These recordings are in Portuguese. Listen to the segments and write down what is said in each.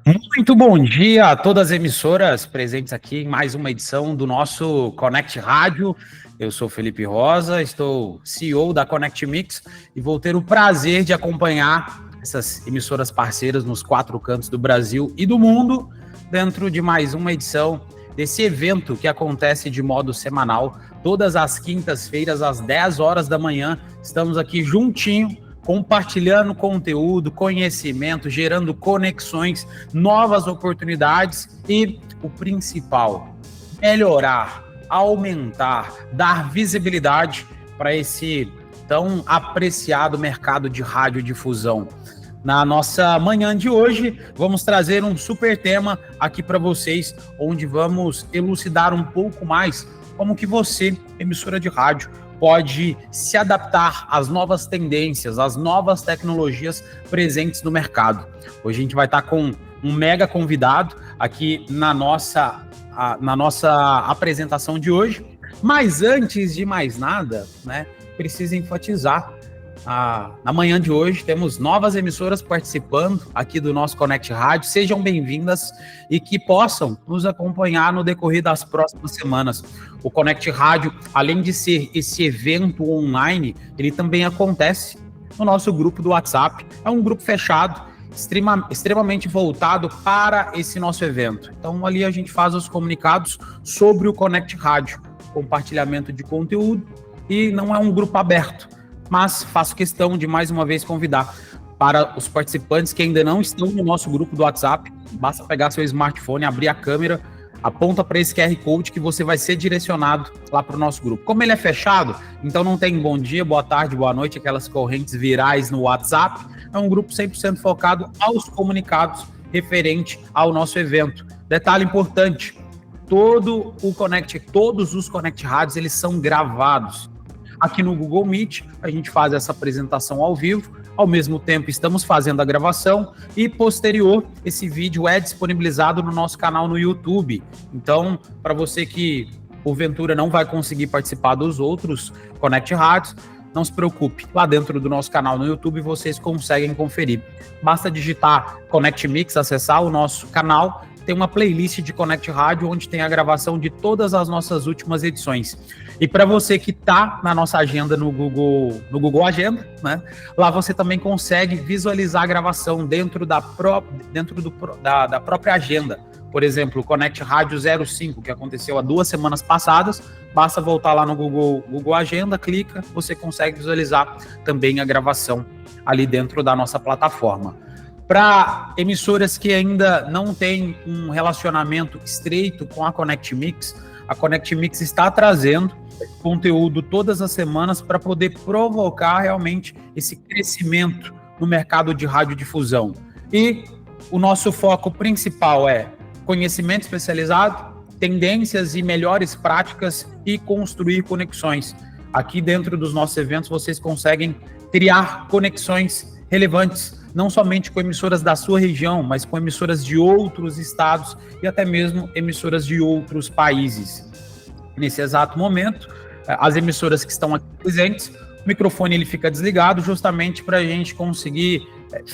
Muito bom dia a todas as emissoras presentes aqui em mais uma edição do nosso Connect Rádio. Eu sou Felipe Rosa, estou CEO da Connect Mix e vou ter o prazer de acompanhar essas emissoras parceiras nos 4 cantos do Brasil e do mundo dentro de mais uma edição desse evento que acontece de modo semanal, todas as quintas-feiras às 10 horas da manhã. Estamos aqui juntinho, compartilhando conteúdo, conhecimento, gerando conexões, novas oportunidades e o principal, melhorar, aumentar, dar visibilidade para esse tão apreciado mercado de radiodifusão. Na nossa manhã de hoje, vamos trazer um super tema aqui para vocês, onde vamos elucidar um pouco mais como que você, emissora de rádio, pode se adaptar às novas tendências, às novas tecnologias presentes no mercado. Hoje a gente vai estar com um mega convidado aqui na nossa apresentação de hoje. Mas antes de mais nada, né, preciso enfatizar, na manhã de hoje temos novas emissoras participando aqui do nosso Connect Rádio. Sejam bem-vindas e que possam nos acompanhar no decorrer das próximas semanas. O Connect Rádio, além de ser esse evento online, ele também acontece no nosso grupo do WhatsApp. É um grupo fechado, extremamente voltado para esse nosso evento. Então ali a gente faz os comunicados sobre o Connect Rádio, compartilhamento de conteúdo, e não é um grupo aberto. Mas faço questão de mais uma vez convidar para os participantes que ainda não estão no nosso grupo do WhatsApp, basta pegar seu smartphone, abrir a câmera, aponta para esse QR Code que você vai ser direcionado lá para o nosso grupo. Como ele é fechado, então não tem bom dia, boa tarde, boa noite, aquelas correntes virais no WhatsApp. É um grupo 100% focado aos comunicados referente ao nosso evento. Detalhe importante, todos os Connect Rádios, eles são gravados. Aqui no Google Meet, a gente faz essa apresentação ao vivo, ao mesmo tempo estamos fazendo a gravação e, posterior, esse vídeo é disponibilizado no nosso canal no YouTube. Então, para você que, porventura, não vai conseguir participar dos outros Connect Rádios, não se preocupe, lá dentro do nosso canal no YouTube vocês conseguem conferir. Basta digitar Connect Mix, acessar o nosso canal, tem uma playlist de Connect Rádio onde tem a gravação de todas as nossas últimas edições. E para você que está na nossa agenda no Google Agenda, né, lá você também consegue visualizar a gravação dentro da própria agenda. Por exemplo, o Connect Rádio 05, que aconteceu há 2 semanas passadas, basta voltar lá no Google Agenda, clica, você consegue visualizar também a gravação ali dentro da nossa plataforma. Para emissoras que ainda não têm um relacionamento estreito com a Connect Mix está trazendo conteúdo todas as semanas para poder provocar realmente esse crescimento no mercado de radiodifusão. E o nosso foco principal é conhecimento especializado, tendências e melhores práticas e construir conexões. Aqui dentro dos nossos eventos vocês conseguem criar conexões relevantes, não somente com emissoras da sua região, mas com emissoras de outros estados e até mesmo emissoras de outros países. Nesse exato momento, as emissoras que estão aqui presentes, o microfone ele fica desligado justamente para a gente conseguir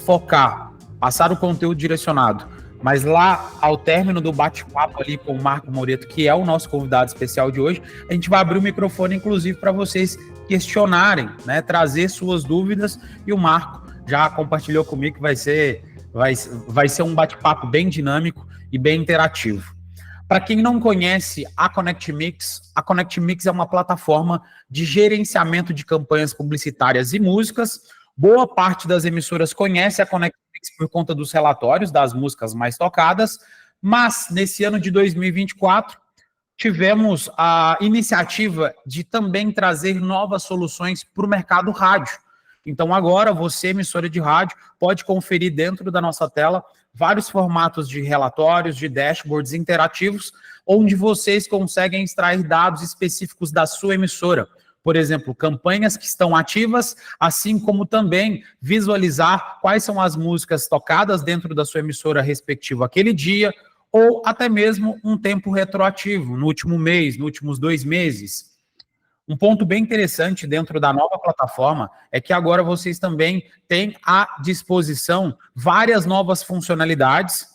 focar, passar o conteúdo direcionado. Mas lá, ao término do bate-papo ali com o Marco Moreto, que é o nosso convidado especial de hoje, a gente vai abrir o microfone, inclusive, para vocês questionarem, né, trazer suas dúvidas, e o Marco já compartilhou comigo que vai ser um bate-papo bem dinâmico e bem interativo. Para quem não conhece a Connect Mix é uma plataforma de gerenciamento de campanhas publicitárias e músicas. Boa parte das emissoras conhece a Connect Mix por conta dos relatórios das músicas mais tocadas, mas nesse ano de 2024 tivemos a iniciativa de também trazer novas soluções para o mercado rádio. Então agora você, emissora de rádio, pode conferir dentro da nossa tela vários formatos de relatórios, de dashboards interativos, onde vocês conseguem extrair dados específicos da sua emissora. Por exemplo, campanhas que estão ativas, assim como também visualizar quais são as músicas tocadas dentro da sua emissora respectiva aquele dia, ou até mesmo um tempo retroativo, no último mês, nos últimos 2 meses. Um ponto bem interessante dentro da nova plataforma é que agora vocês também têm à disposição várias novas funcionalidades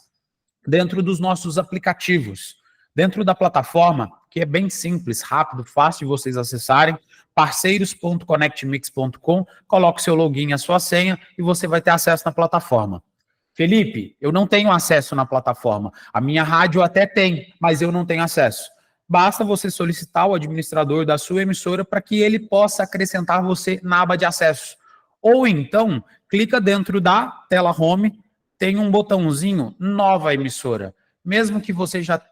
dentro dos nossos aplicativos. Dentro da plataforma, que é bem simples, rápido, fácil de vocês acessarem, parceiros.connectmix.com, coloque o seu login e a sua senha e você vai ter acesso na plataforma. Felipe, eu não tenho acesso na plataforma. A minha rádio até tem, mas eu não tenho acesso. Basta você solicitar o administrador da sua emissora para que ele possa acrescentar você na aba de acesso. Ou então, clica dentro da tela home, tem um botãozinho nova emissora. Mesmo que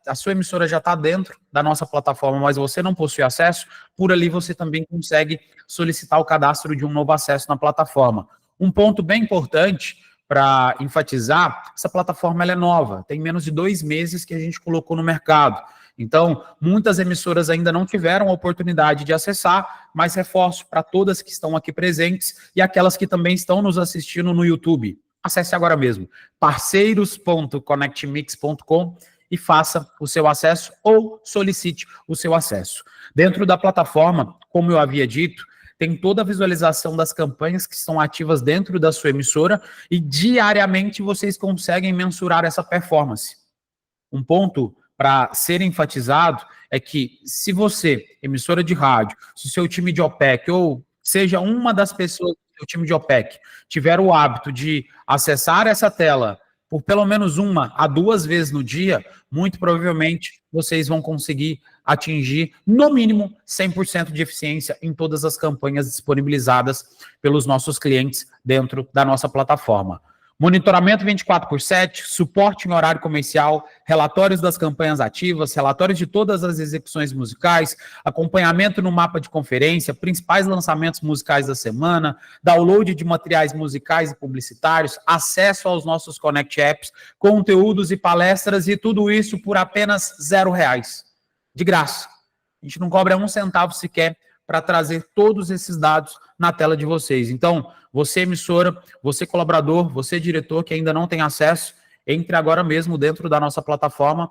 a sua emissora já está dentro da nossa plataforma, mas você não possui acesso, por ali você também consegue solicitar o cadastro de um novo acesso na plataforma. Um ponto bem importante para enfatizar, essa plataforma ela é nova, tem menos de 2 meses que a gente colocou no mercado. Então, muitas emissoras ainda não tiveram a oportunidade de acessar, mas reforço para todas que estão aqui presentes e aquelas que também estão nos assistindo no YouTube. Acesse agora mesmo, parceiros.connectmix.com e faça o seu acesso ou solicite o seu acesso. Dentro da plataforma, como eu havia dito, tem toda a visualização das campanhas que estão ativas dentro da sua emissora e diariamente vocês conseguem mensurar essa performance. Um ponto para ser enfatizado é que se você, emissora de rádio, se o seu time de OPEC ou seja uma das pessoas o time de OPEC tiver o hábito de acessar essa tela por pelo menos 1 a 2 vezes no dia, muito provavelmente vocês vão conseguir atingir, no mínimo, 100% de eficiência em todas as campanhas disponibilizadas pelos nossos clientes dentro da nossa plataforma. Monitoramento 24/7, suporte em horário comercial, relatórios das campanhas ativas, relatórios de todas as execuções musicais, acompanhamento no mapa de conferência, principais lançamentos musicais da semana, download de materiais musicais e publicitários, acesso aos nossos Connect Apps, conteúdos e palestras e tudo isso por apenas R$0, de graça. A gente não cobra 1 centavo sequer para trazer todos esses dados na tela de vocês. Então, você emissora, você colaborador, você diretor que ainda não tem acesso, entre agora mesmo dentro da nossa plataforma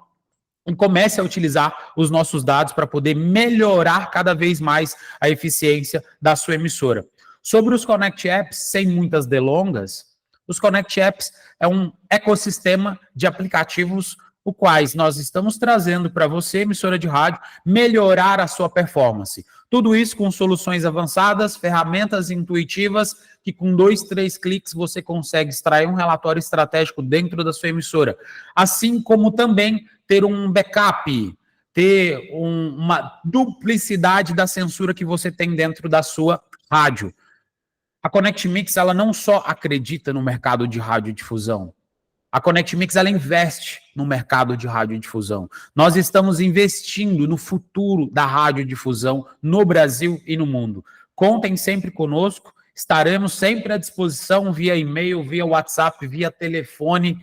e comece a utilizar os nossos dados para poder melhorar cada vez mais a eficiência da sua emissora. Sobre os Connect Apps, sem muitas delongas, os Connect Apps é um ecossistema de aplicativos o quais nós estamos trazendo para você, emissora de rádio, melhorar a sua performance. Tudo isso com soluções avançadas, ferramentas intuitivas, que com 2, 3 cliques você consegue extrair um relatório estratégico dentro da sua emissora. Assim como também ter um backup, ter uma duplicidade da censura que você tem dentro da sua rádio. A Connect Mix, ela não só acredita no mercado de radiodifusão, a Connect Mix, ela investe no mercado de radiodifusão. Nós estamos investindo no futuro da radiodifusão no Brasil e no mundo. Contem sempre conosco, estaremos sempre à disposição via e-mail, via WhatsApp, via telefone.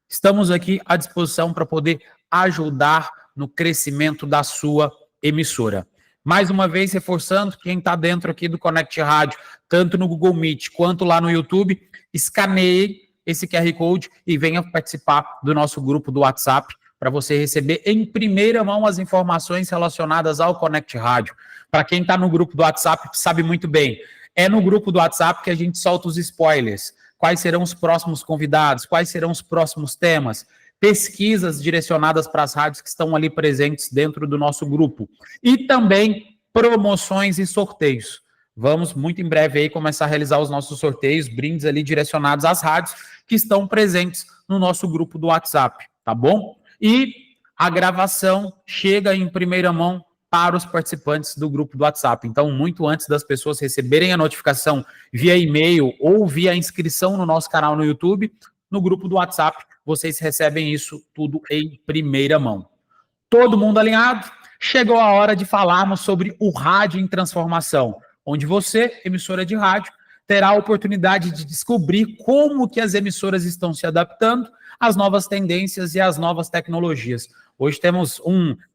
Estamos aqui à disposição para poder ajudar no crescimento da sua emissora. Mais uma vez, reforçando, quem está dentro aqui do Connect Rádio, tanto no Google Meet quanto lá no YouTube, escaneie esse QR Code e venha participar do nosso grupo do WhatsApp para você receber em primeira mão as informações relacionadas ao Connect Rádio. Para quem está no grupo do WhatsApp, sabe muito bem, é no grupo do WhatsApp que a gente solta os spoilers. Quais serão os próximos convidados, quais serão os próximos temas, pesquisas direcionadas para as rádios que estão ali presentes dentro do nosso grupo. E também promoções e sorteios. Vamos, muito em breve, aí começar a realizar os nossos sorteios, brindes ali direcionados às rádios que estão presentes no nosso grupo do WhatsApp, tá bom? E a gravação chega em primeira mão para os participantes do grupo do WhatsApp. Então, muito antes das pessoas receberem a notificação via e-mail ou via inscrição no nosso canal no YouTube, no grupo do WhatsApp, vocês recebem isso tudo em primeira mão. Todo mundo alinhado? Chegou a hora de falarmos sobre o rádio em transformação, onde você, emissora de rádio, terá a oportunidade de descobrir como que as emissoras estão se adaptando às novas tendências e às novas tecnologias. Hoje temos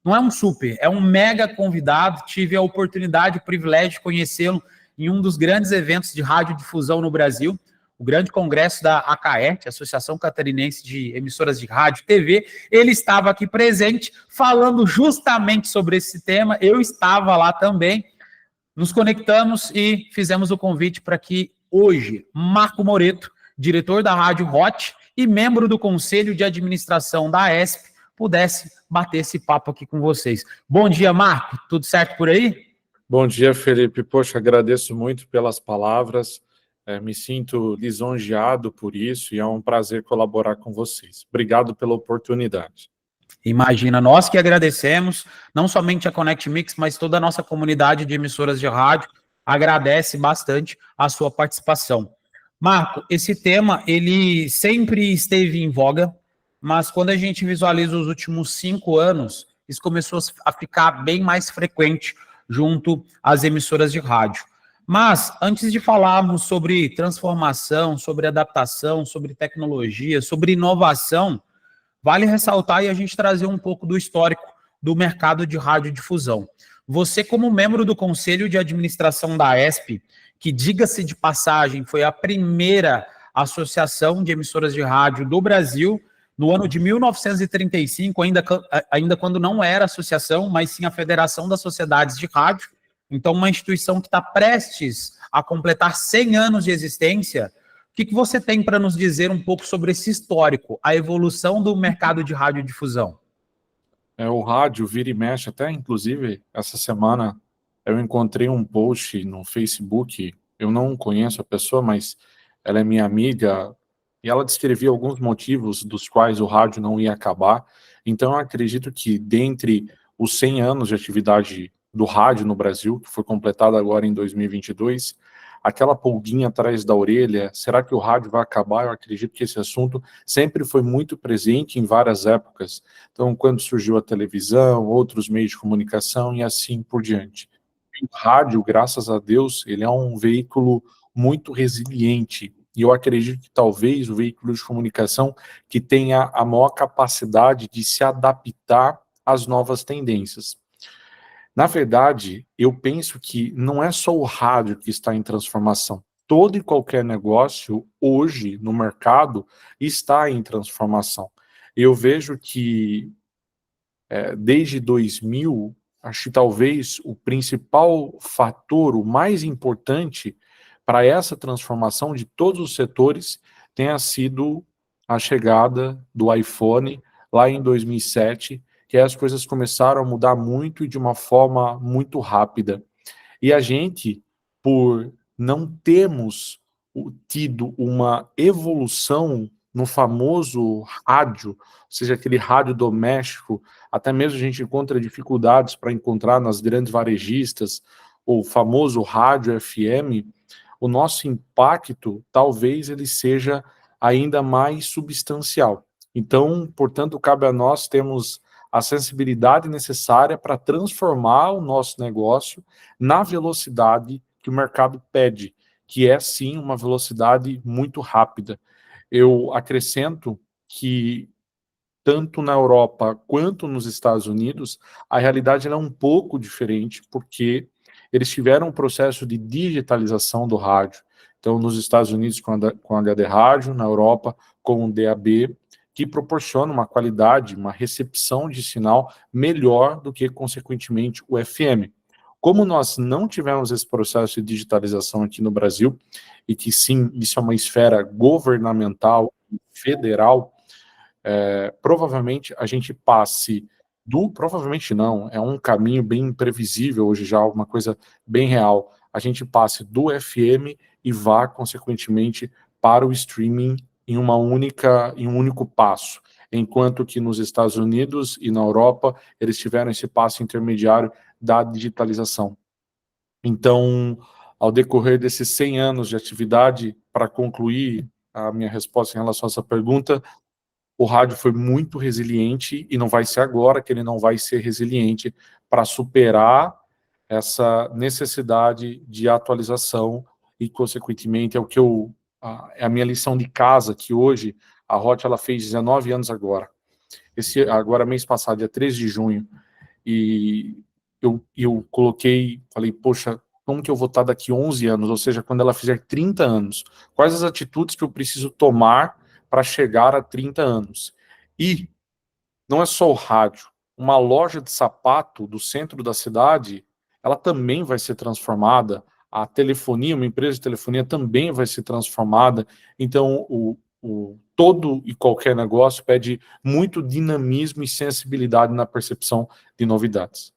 não é um super, é um mega convidado, tive a oportunidade, o privilégio de conhecê-lo em um dos grandes eventos de radiodifusão no Brasil, o grande congresso da ACAERT, Associação Catarinense de Emissoras de Rádio e TV. Ele estava aqui presente, falando justamente sobre esse tema, eu estava lá também. Nos conectamos e fizemos o convite para que hoje Marco Moreto, diretor da Rádio Hot e membro do Conselho de Administração da ESP, pudesse bater esse papo aqui com vocês. Bom dia, Marco. Tudo certo por aí? Bom dia, Felipe. Poxa, agradeço muito pelas palavras. Me sinto lisonjeado por isso e é um prazer colaborar com vocês. Obrigado pela oportunidade. Imagina, nós que agradecemos, não somente a Connect Mix, mas toda a nossa comunidade de emissoras de rádio agradece bastante a sua participação. Marco, esse tema, ele sempre esteve em voga, mas quando a gente visualiza os últimos 5 anos, isso começou a ficar bem mais frequente junto às emissoras de rádio. Mas, antes de falarmos sobre transformação, sobre adaptação, sobre tecnologia, sobre inovação, vale ressaltar e a gente trazer um pouco do histórico do mercado de radiodifusão. Você, como membro do Conselho de Administração da ESP, que, diga-se de passagem, foi a primeira associação de emissoras de rádio do Brasil, no ano de 1935, ainda quando não era associação, mas sim a Federação das Sociedades de Rádio, então uma instituição que está prestes a completar 100 anos de existência. O que você tem para nos dizer um pouco sobre esse histórico, a evolução do mercado de radiodifusão? O rádio vira e mexe, até inclusive essa semana eu encontrei um post no Facebook, eu não conheço a pessoa, mas ela é minha amiga, e ela descrevia alguns motivos dos quais o rádio não ia acabar. Então eu acredito que dentre os 100 anos de atividade do rádio no Brasil, que foi completado agora em 2022, aquela pulguinha atrás da orelha, será que o rádio vai acabar? Eu acredito que esse assunto sempre foi muito presente em várias épocas. Então, quando surgiu a televisão, outros meios de comunicação e assim por diante. O rádio, graças a Deus, ele é um veículo muito resiliente. E eu acredito que talvez o veículo de comunicação que tenha a maior capacidade de se adaptar às novas tendências. Na verdade, eu penso que não é só o rádio que está em transformação. Todo e qualquer negócio, hoje, no mercado, está em transformação. Eu vejo que, desde 2000, acho que talvez o principal fator, o mais importante para essa transformação de todos os setores tenha sido a chegada do iPhone lá em 2007, que as coisas começaram a mudar muito e de uma forma muito rápida. E a gente, por não termos tido uma evolução no famoso rádio, ou seja, aquele rádio doméstico, até mesmo a gente encontra dificuldades para encontrar nas grandes varejistas, o famoso rádio FM, o nosso impacto, talvez ele seja ainda mais substancial. Então, portanto, cabe a nós termos a sensibilidade necessária para transformar o nosso negócio na velocidade que o mercado pede, que é, sim, uma velocidade muito rápida. Eu acrescento que, tanto na Europa quanto nos Estados Unidos, a realidade é um pouco diferente, porque eles tiveram um processo de digitalização do rádio. Então, nos Estados Unidos com HD rádio, na Europa com o DAB, que proporciona uma qualidade, uma recepção de sinal melhor do que, consequentemente, o FM. Como nós não tivemos esse processo de digitalização aqui no Brasil, e que sim, isso é uma esfera governamental, federal, provavelmente a gente passe provavelmente não, é um caminho bem imprevisível hoje já, uma coisa bem real, a gente passe do FM e vá, consequentemente, para o streaming em um único passo, enquanto que nos Estados Unidos e na Europa eles tiveram esse passo intermediário da digitalização. Então, ao decorrer desses 100 anos de atividade, para concluir a minha resposta em relação a essa pergunta, o rádio foi muito resiliente e não vai ser agora que ele não vai ser resiliente para superar essa necessidade de atualização e, consequentemente, é a minha lição de casa, que hoje a Hot ela fez 19 anos agora. Agora, mês passado, dia 13 de junho, e eu falei, poxa, como que eu vou estar daqui 11 anos, ou seja, quando ela fizer 30 anos? Quais as atitudes que eu preciso tomar para chegar a 30 anos? E não é só o rádio, uma loja de sapato do centro da cidade, ela também vai ser transformada, a telefonia, uma empresa de telefonia também vai ser transformada. Então, todo e qualquer negócio pede muito dinamismo e sensibilidade na percepção de novidades.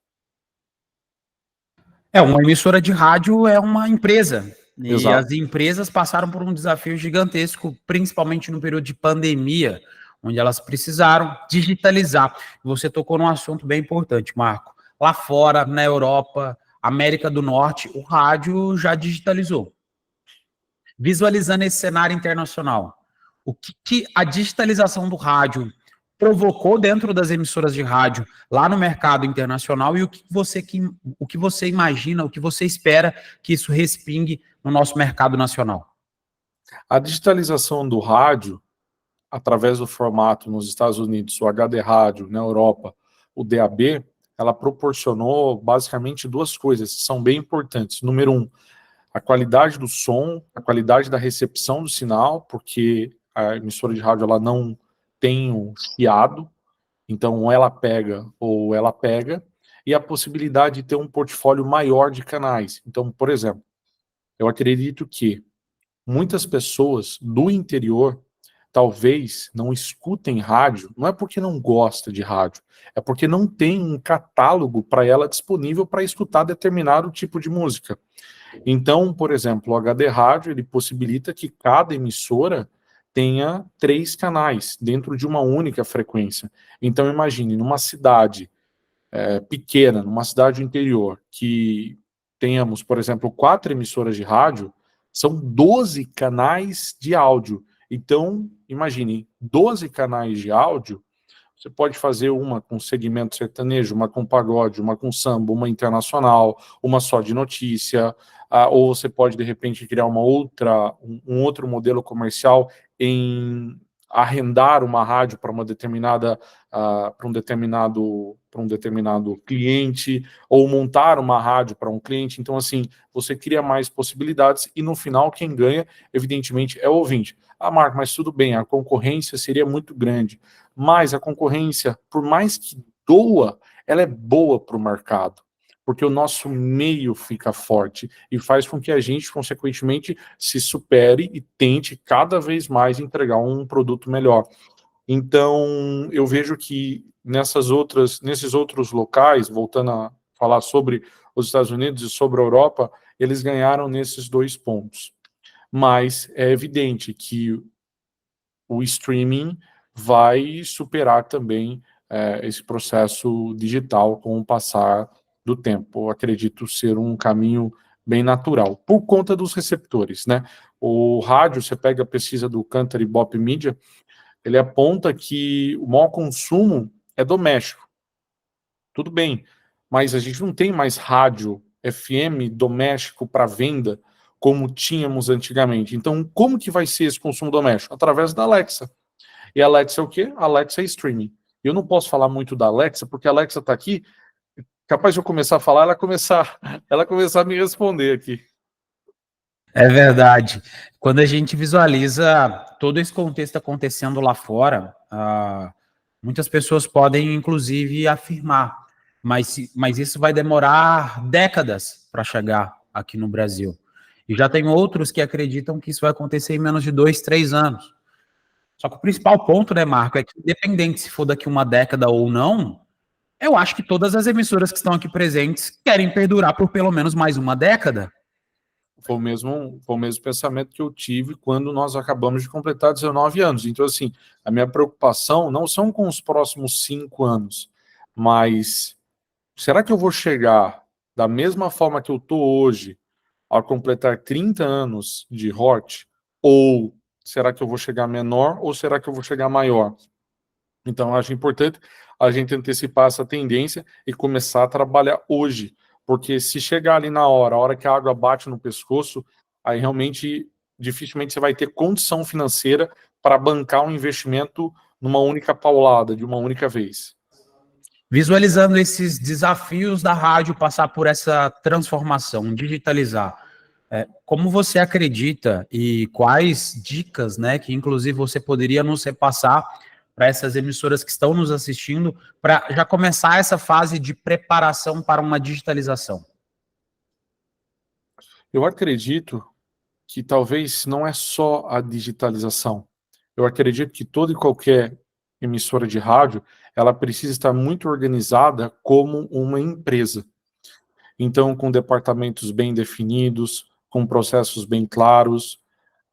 Uma emissora de rádio é uma empresa. E Exato. as empresas passaram por um desafio gigantesco, principalmente no período de pandemia, onde elas precisaram digitalizar. Você tocou num assunto bem importante, Marco. Lá fora, na Europa, América do Norte, o rádio já digitalizou. Visualizando esse cenário internacional, o que a digitalização do rádio provocou dentro das emissoras de rádio lá no mercado internacional e o que você imagina, o que você espera que isso respingue no nosso mercado nacional? A digitalização do rádio, através do formato nos Estados Unidos, o HD rádio, na Europa, o DAB, ela proporcionou basicamente duas coisas que são bem importantes. Número um, a qualidade do som, a qualidade da recepção do sinal, porque a emissora de rádio ela não tem um chiado, então ou ela pega, e a possibilidade de ter um portfólio maior de canais. Então, por exemplo, eu acredito que muitas pessoas do interior talvez não escutem rádio, não é porque não gosta de rádio, é porque não tem um catálogo para ela disponível para escutar determinado tipo de música. Então, por exemplo, o HD rádio ele possibilita que cada emissora tenha 3 canais dentro de uma única frequência. Então, imagine, numa cidade pequena, numa cidade interior, que tenhamos, por exemplo, 4 emissoras de rádio, são 12 canais de áudio. Então, imagine, 12 canais de áudio, você pode fazer uma com segmento sertanejo, uma com pagode, uma com samba, uma internacional, uma só de notícia, ou você pode, de repente, criar um outro modelo comercial em arrendar uma rádio para uma determinada para um determinado cliente, ou montar uma rádio para um cliente. Então, assim, você cria mais possibilidades e no final quem ganha, evidentemente, é o ouvinte. Ah, Marco, mas tudo bem, a concorrência seria muito grande. Mas a concorrência, por mais que doa, ela é boa para o mercado, porque o nosso meio fica forte e faz com que a gente, consequentemente, se supere e tente cada vez mais entregar um produto melhor. Então, eu vejo que nesses outros locais, voltando a falar sobre os Estados Unidos e sobre a Europa, eles ganharam nesses 2 pontos. Mas é evidente que o streaming vai superar também esse processo digital com o passar do tempo. Eu acredito ser um caminho bem natural, por conta dos receptores, né? O rádio, você pega a pesquisa do Cantar Ibope Media, ele aponta que o maior consumo é doméstico. Tudo bem, mas a gente não tem mais rádio FM doméstico para venda como tínhamos antigamente. Então, como que vai ser esse consumo doméstico? Através da Alexa. E a Alexa é o quê? A Alexa é streaming. Eu não posso falar muito da Alexa, porque a Alexa está aqui, capaz de eu começar a falar, ela começar a me responder aqui. É verdade. Quando a gente visualiza todo esse contexto acontecendo lá fora, muitas pessoas podem, inclusive, afirmar, mas isso vai demorar décadas para chegar aqui no Brasil. E já tem outros que acreditam que isso vai acontecer em menos de 2, 3 anos. Só que o principal ponto, né, Marco, é que independente se for daqui uma década ou não, eu acho que todas as emissoras que estão aqui presentes querem perdurar por pelo menos mais uma década. Foi o mesmo pensamento que eu tive quando nós acabamos de completar 19 anos. Então, assim, a minha preocupação não são com os próximos 5 anos, mas será que eu vou chegar da mesma forma que eu estou hoje, ao completar 30 anos de Hort? Ou será que eu vou chegar menor ou será que eu vou chegar maior? Então, eu acho importante a gente antecipar essa tendência e começar a trabalhar hoje, porque se chegar ali na hora, a hora que a água bate no pescoço, aí realmente, dificilmente você vai ter condição financeira para bancar um investimento numa única paulada, de uma única vez. Visualizando esses desafios da rádio passar por essa transformação, digitalizar, como você acredita e quais dicas, né, que inclusive você poderia nos repassar para essas emissoras que estão nos assistindo, para já começar essa fase de preparação para uma digitalização? Eu acredito que talvez não é só a digitalização, Eu acredito que toda e qualquer emissora de rádio, ela precisa estar muito organizada como uma empresa. Então, com departamentos bem definidos, com processos bem claros,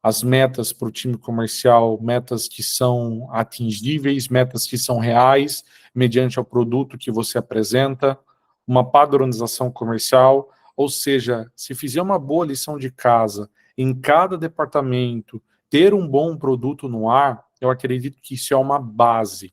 as metas para o time comercial, metas que são atingíveis, metas que são reais, mediante o produto que você apresenta, uma padronização comercial, ou seja, se fizer uma boa lição de casa em cada departamento, ter um bom produto no ar, eu acredito que isso é uma base.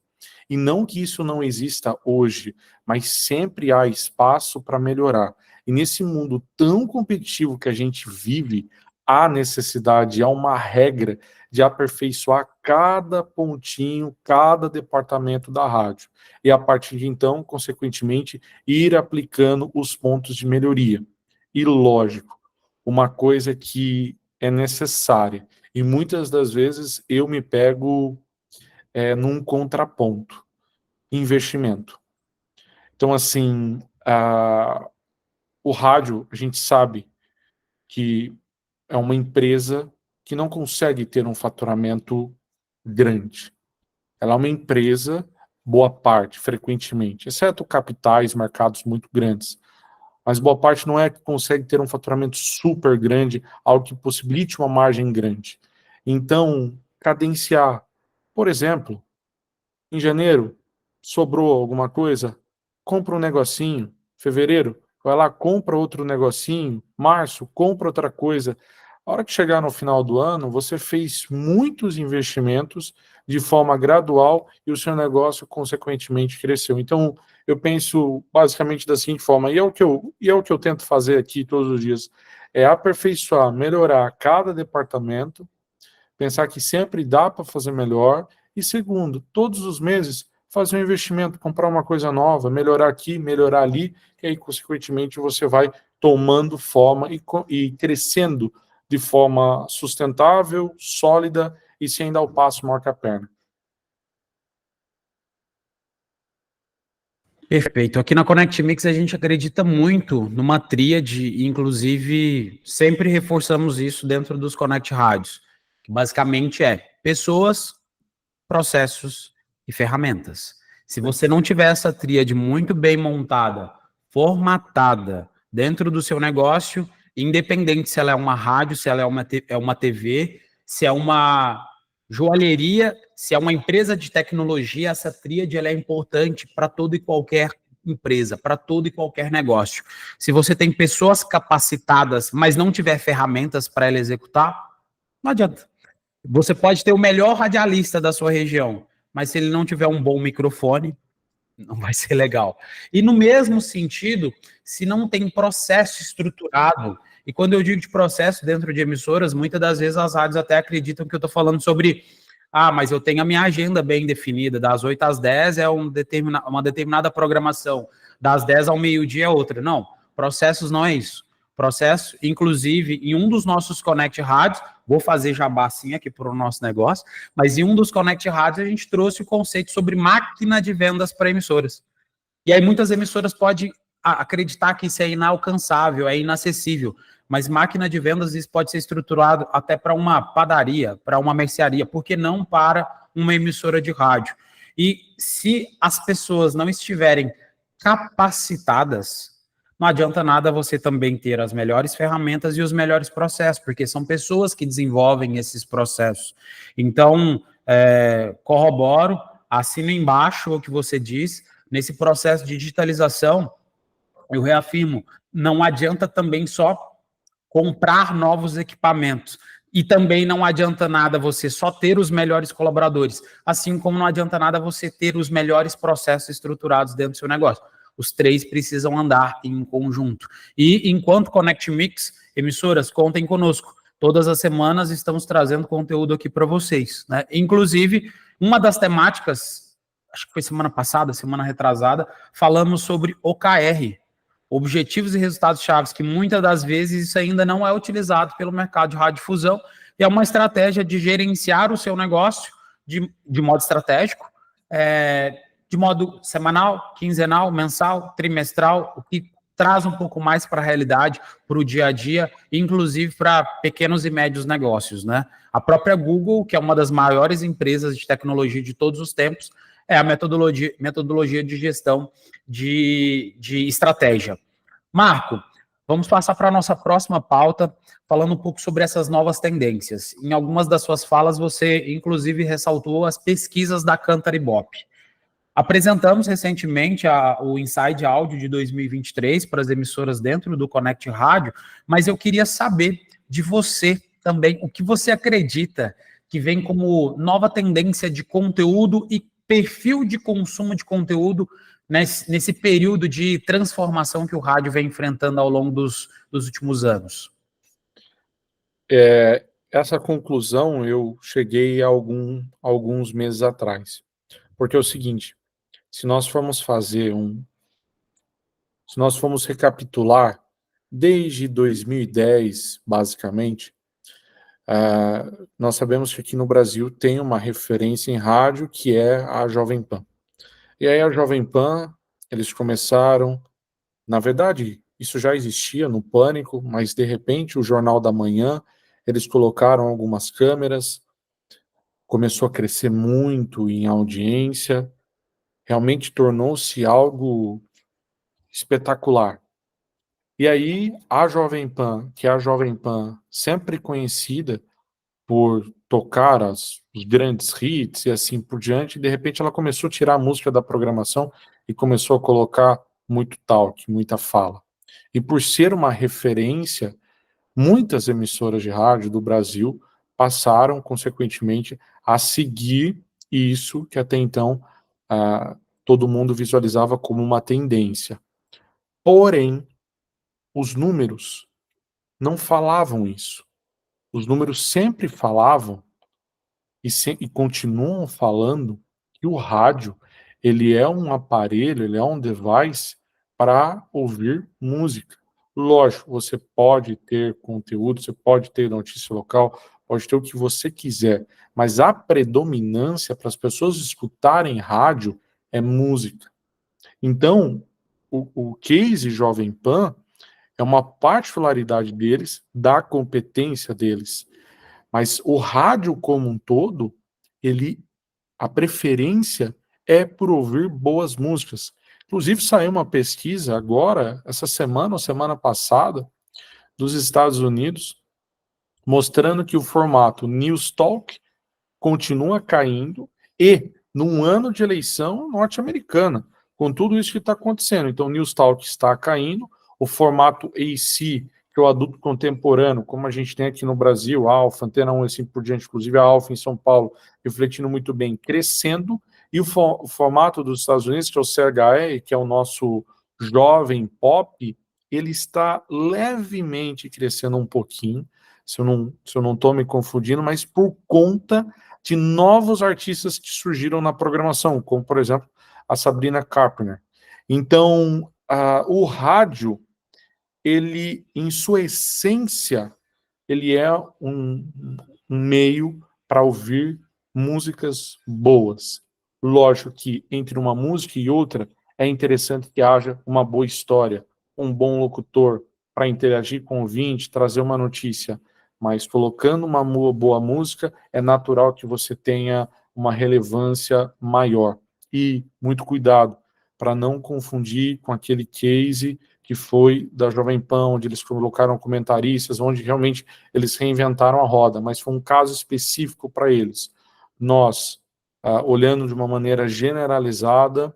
E não que isso não exista hoje, mas sempre há espaço para melhorar. E nesse mundo tão competitivo que a gente vive, há necessidade, há uma regra de aperfeiçoar cada pontinho, cada departamento da rádio. E a partir de então, consequentemente, ir aplicando os pontos de melhoria. E lógico, uma coisa que é necessária, e muitas das vezes eu me pego num contraponto, investimento. Então, assim, o rádio, a gente sabe que é uma empresa que não consegue ter um faturamento grande. Ela é uma empresa, boa parte, frequentemente, exceto capitais, mercados muito grandes. Mas boa parte não é que consegue ter um faturamento super grande, algo que possibilite uma margem grande. Então, cadenciar. Por exemplo, em janeiro, sobrou alguma coisa? Compra um negocinho. Fevereiro, vai lá, compra outro negocinho. Março, compra outra coisa. A hora que chegar no final do ano, você fez muitos investimentos de forma gradual e o seu negócio, consequentemente, cresceu. Então, eu penso basicamente da seguinte forma, e é o que eu tento fazer aqui todos os dias, é aperfeiçoar, melhorar cada departamento, pensar que sempre dá para fazer melhor, e segundo, todos os meses fazer um investimento, comprar uma coisa nova, melhorar aqui, melhorar ali, e aí, consequentemente, você vai tomando forma e crescendo de forma sustentável, sólida e sem dar o passo maior que a perna. Perfeito. Aqui na Connect Mix a gente acredita muito numa tríade, e inclusive sempre reforçamos isso dentro dos Connect Rádios, que basicamente é pessoas, processos e ferramentas. Se você não tiver essa tríade muito bem montada, formatada dentro do seu negócio, independente se ela é uma rádio, se ela é uma TV, se é uma joalheria, se é uma empresa de tecnologia, essa tríade ela é importante para toda e qualquer empresa, para todo e qualquer negócio. Se você tem pessoas capacitadas, mas não tiver ferramentas para ela executar, não adianta. Você pode ter o melhor radialista da sua região, mas se ele não tiver um bom microfone, não vai ser legal. E no mesmo sentido, se não tem processo estruturado, e quando eu digo de processo dentro de emissoras, muitas das vezes as rádios até acreditam que eu estou falando sobre, mas eu tenho a minha agenda bem definida, das 8 às 10 é uma determinada programação, das 10 ao meio-dia é outra. Não, processos não é isso. Processo, inclusive, em um dos nossos Connect Rádios, vou fazer jabá sim aqui para o nosso negócio, mas em um dos Connect Rádios a gente trouxe o conceito sobre máquina de vendas para emissoras. E aí muitas emissoras podem acreditar que isso é inalcançável, é inacessível, mas máquina de vendas isso pode ser estruturado até para uma padaria, para uma mercearia, por que não para uma emissora de rádio? E se as pessoas não estiverem capacitadas, não adianta nada você também ter as melhores ferramentas e os melhores processos, porque são pessoas que desenvolvem esses processos. Então, corroboro, assino embaixo o que você diz, nesse processo de digitalização, eu reafirmo, não adianta também só comprar novos equipamentos, e também não adianta nada você só ter os melhores colaboradores, assim como não adianta nada você ter os melhores processos estruturados dentro do seu negócio. Os três precisam andar em conjunto. E enquanto Connect Mix, emissoras, contem conosco. Todas as semanas estamos trazendo conteúdo aqui para vocês, né? Inclusive, uma das temáticas, acho que foi semana passada, semana retrasada, falamos sobre OKR, Objetivos e Resultados Chaves, que muitas das vezes isso ainda não é utilizado pelo mercado de radiodifusão, e é uma estratégia de gerenciar o seu negócio de modo estratégico, de modo semanal, quinzenal, mensal, trimestral, o que traz um pouco mais para a realidade, para o dia a dia, inclusive para pequenos e médios negócios, né? A própria Google, que é uma das maiores empresas de tecnologia de todos os tempos, é a metodologia de gestão de estratégia. Marco, vamos passar para a nossa próxima pauta, falando um pouco sobre essas novas tendências. Em algumas das suas falas, você, inclusive, ressaltou as pesquisas da Cantar Ibope. Apresentamos recentemente o Inside Áudio de 2023 para as emissoras dentro do Connect Rádio, mas eu queria saber de você também o que você acredita que vem como nova tendência de conteúdo e perfil de consumo de conteúdo nesse período de transformação que o rádio vem enfrentando ao longo dos últimos anos. Essa conclusão eu cheguei a alguns meses atrás, porque é o seguinte, se nós formos recapitular, desde 2010, basicamente, nós sabemos que aqui no Brasil tem uma referência em rádio que é a Jovem Pan. E aí a Jovem Pan, eles começaram, na verdade, isso já existia no Pânico, mas de repente o Jornal da Manhã, eles colocaram algumas câmeras, começou a crescer muito em audiência, realmente tornou-se algo espetacular. E aí a Jovem Pan, que é a Jovem Pan sempre conhecida por tocar os grandes hits e assim por diante, de repente ela começou a tirar a música da programação e começou a colocar muito talk, muita fala. E por ser uma referência, muitas emissoras de rádio do Brasil passaram, consequentemente, a seguir isso que até então todo mundo visualizava como uma tendência. Porém, os números não falavam isso. Os números sempre falavam e continuam falando que o rádio, ele é um aparelho, ele é um device para ouvir música. Lógico, você pode ter conteúdo, você pode ter notícia local, pode ter o que você quiser, mas a predominância para as pessoas escutarem rádio é música. Então, o case Jovem Pan é uma particularidade deles, da competência deles. Mas o rádio como um todo, a preferência é por ouvir boas músicas. Inclusive saiu uma pesquisa agora, essa semana ou semana passada, dos Estados Unidos, mostrando que o formato News Talk continua caindo e num ano de eleição norte-americana, com tudo isso que está acontecendo. Então, o News Talk está caindo, o formato AC, que é o adulto contemporâneo, como a gente tem aqui no Brasil, a Alfa, Antena 1 e assim por diante, inclusive a Alfa em São Paulo, refletindo muito bem, crescendo, e o formato dos Estados Unidos, que é o CHR, que é o nosso jovem pop, ele está levemente crescendo um pouquinho, se eu não estou me confundindo, mas por conta de novos artistas que surgiram na programação, como, por exemplo, a Sabrina Carpenter. Então, o rádio, ele, em sua essência, ele é um meio para ouvir músicas boas. Lógico que entre uma música e outra é interessante que haja uma boa história, um bom locutor para interagir com o ouvinte, trazer uma notícia, mas colocando uma boa música, é natural que você tenha uma relevância maior. E muito cuidado para não confundir com aquele case que foi da Jovem Pan, onde eles colocaram comentaristas, onde realmente eles reinventaram a roda, mas foi um caso específico para eles. Nós, olhando de uma maneira generalizada,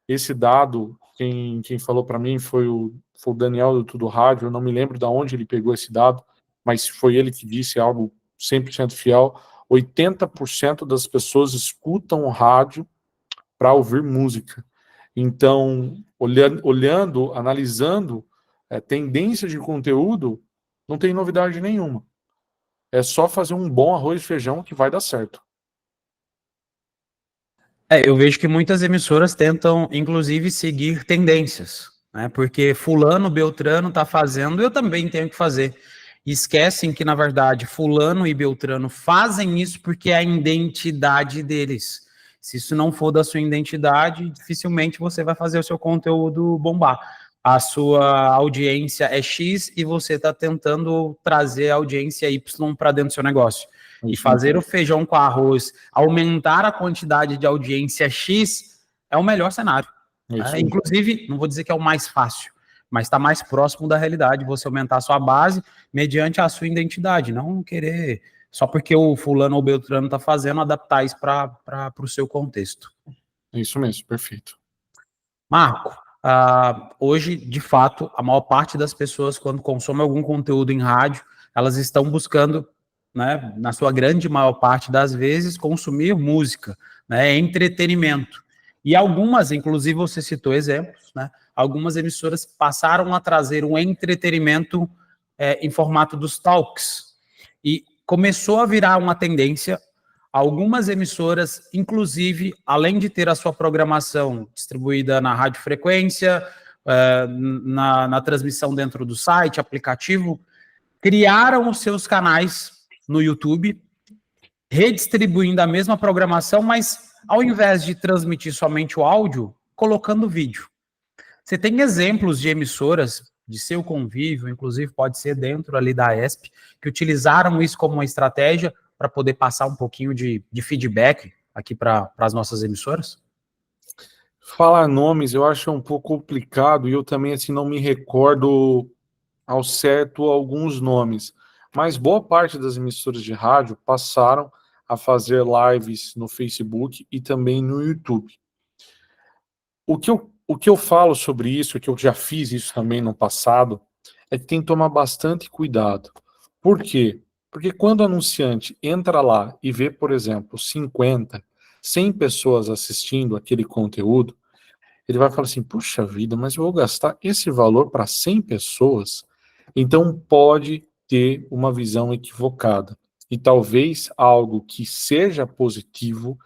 esse dado, quem falou para mim foi o Daniel do Tudo Rádio, eu não me lembro de onde ele pegou esse dado, mas foi ele que disse algo 100% fiel, 80% das pessoas escutam o rádio para ouvir música. Então, olhando, analisando tendência de conteúdo, não tem novidade nenhuma. É só fazer um bom arroz e feijão que vai dar certo. Eu vejo que muitas emissoras tentam, inclusive, seguir tendências, né? Porque fulano, beltrano está fazendo, eu também tenho que fazer. E esquecem que, na verdade, fulano e beltrano fazem isso porque é a identidade deles. Se isso não for da sua identidade, dificilmente você vai fazer o seu conteúdo bombar. a sua audiência é X e você está tentando trazer a audiência Y para dentro do seu negócio. E fazer o feijão com arroz, aumentar a quantidade de audiência X é o melhor cenário. Inclusive, não vou dizer que é o mais fácil, mas está mais próximo da realidade, você aumentar a sua base mediante a sua identidade, não querer, só porque o fulano ou beltrano está fazendo, adaptar isso para o seu contexto. É isso mesmo, perfeito. Marco, hoje, de fato, a maior parte das pessoas, quando consomem algum conteúdo em rádio, elas estão buscando, né, na sua grande maior parte das vezes, consumir música, né, entretenimento. E algumas, inclusive você citou exemplos, né, algumas emissoras passaram a trazer um entretenimento em formato dos talks. E começou a virar uma tendência. Algumas emissoras, inclusive, além de ter a sua programação distribuída na radiofrequência, na transmissão dentro do site, aplicativo, criaram os seus canais no YouTube, redistribuindo a mesma programação, mas ao invés de transmitir somente o áudio, colocando vídeo. Você tem exemplos de emissoras de seu convívio, inclusive pode ser dentro ali da ESP, que utilizaram isso como uma estratégia para poder passar um pouquinho de feedback aqui para as nossas emissoras? Falar nomes eu acho um pouco complicado e eu também assim não me recordo ao certo alguns nomes, mas boa parte das emissoras de rádio passaram a fazer lives no Facebook e também no YouTube. O que eu falo sobre isso, que eu já fiz isso também no passado, é que tem que tomar bastante cuidado. Por quê? Porque quando o anunciante entra lá e vê, por exemplo, 50, 100 pessoas assistindo aquele conteúdo, ele vai falar assim, puxa vida, mas eu vou gastar esse valor para 100 pessoas? Então pode ter uma visão equivocada. E talvez algo que seja positivo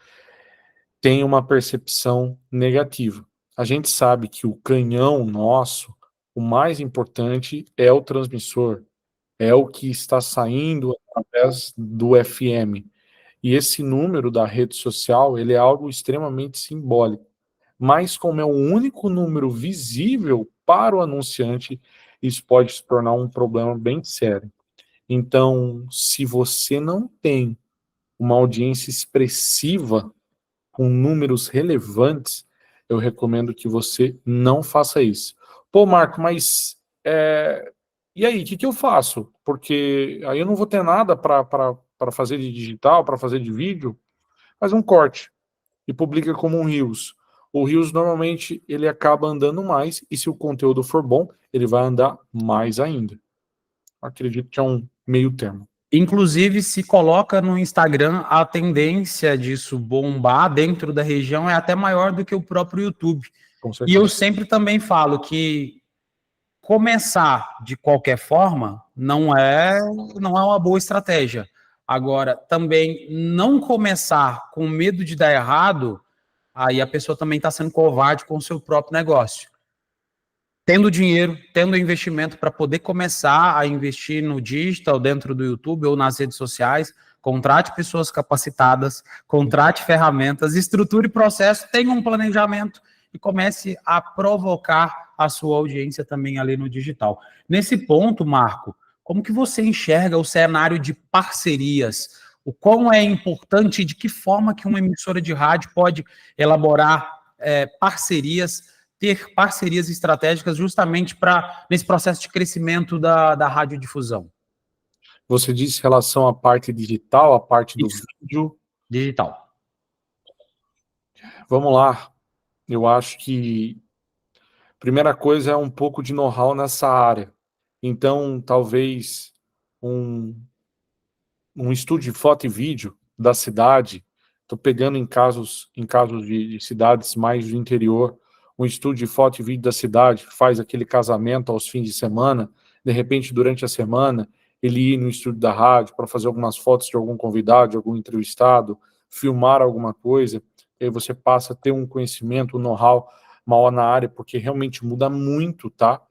tenha uma percepção negativa. A gente sabe que o canhão nosso, o mais importante é o transmissor, é o que está saindo através do FM. E esse número da rede social, ele é algo extremamente simbólico. Mas como é o único número visível para o anunciante, isso pode se tornar um problema bem sério. Então, se você não tem uma audiência expressiva com números relevantes, eu recomendo que você não faça isso. Pô, Marco, mas e aí, o que eu faço? Porque aí eu não vou ter nada para fazer de digital, para fazer de vídeo. Faz um corte e publica como um Reels. O Reels, normalmente, ele acaba andando mais, e se o conteúdo for bom, ele vai andar mais ainda. Acredito que é um meio termo. Inclusive, se coloca no Instagram, a tendência disso bombar dentro da região é até maior do que o próprio YouTube. E eu sempre também falo que começar de qualquer forma não é uma boa estratégia. Agora, também não começar com medo de dar errado, aí a pessoa também está sendo covarde com o seu próprio negócio. Tendo dinheiro, tendo investimento para poder começar a investir no digital, dentro do YouTube ou nas redes sociais, contrate pessoas capacitadas, contrate ferramentas, estruture processo, tenha um planejamento e comece a provocar a sua audiência também ali no digital. Nesse ponto, Marco, como que você enxerga o cenário de parcerias? O quão é importante e de que forma que uma emissora de rádio pode elaborar parcerias, ter parcerias estratégicas justamente nesse processo de crescimento da radiodifusão? Você disse em relação à parte digital, à parte do vídeo. Digital. Vamos lá. Eu acho que a primeira coisa é um pouco de know-how nessa área. Então, talvez um estúdio de foto e vídeo da cidade, estou pegando em casos de cidades mais do interior, um estúdio de foto e vídeo da cidade, faz aquele casamento aos fins de semana, de repente, durante a semana, ele ir no estúdio da rádio para fazer algumas fotos de algum convidado, de algum entrevistado, filmar alguma coisa, e aí você passa a ter um conhecimento, um know-how maior na área, porque realmente muda muito, tá?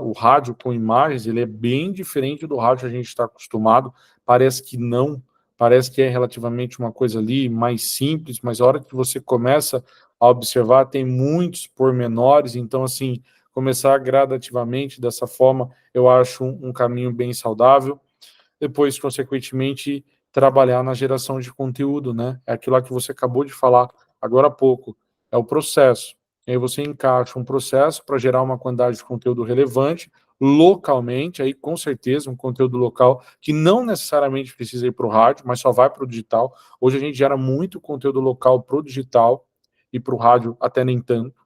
O rádio com imagens, ele é bem diferente do rádio que a gente está acostumado, parece que não, parece que é relativamente uma coisa ali mais simples, mas a hora que você começa a observar, tem muitos pormenores, então assim, Começar gradativamente, dessa forma, eu acho um caminho bem saudável. Depois, consequentemente, trabalhar na geração de conteúdo, né? É aquilo lá que você acabou de falar agora há pouco, é o processo. E aí você encaixa um processo para gerar uma quantidade de conteúdo relevante, localmente, aí com certeza um conteúdo local que não necessariamente precisa ir para o rádio, mas só vai para o digital. Hoje a gente gera muito conteúdo local para o digital e para o rádio até nem tanto.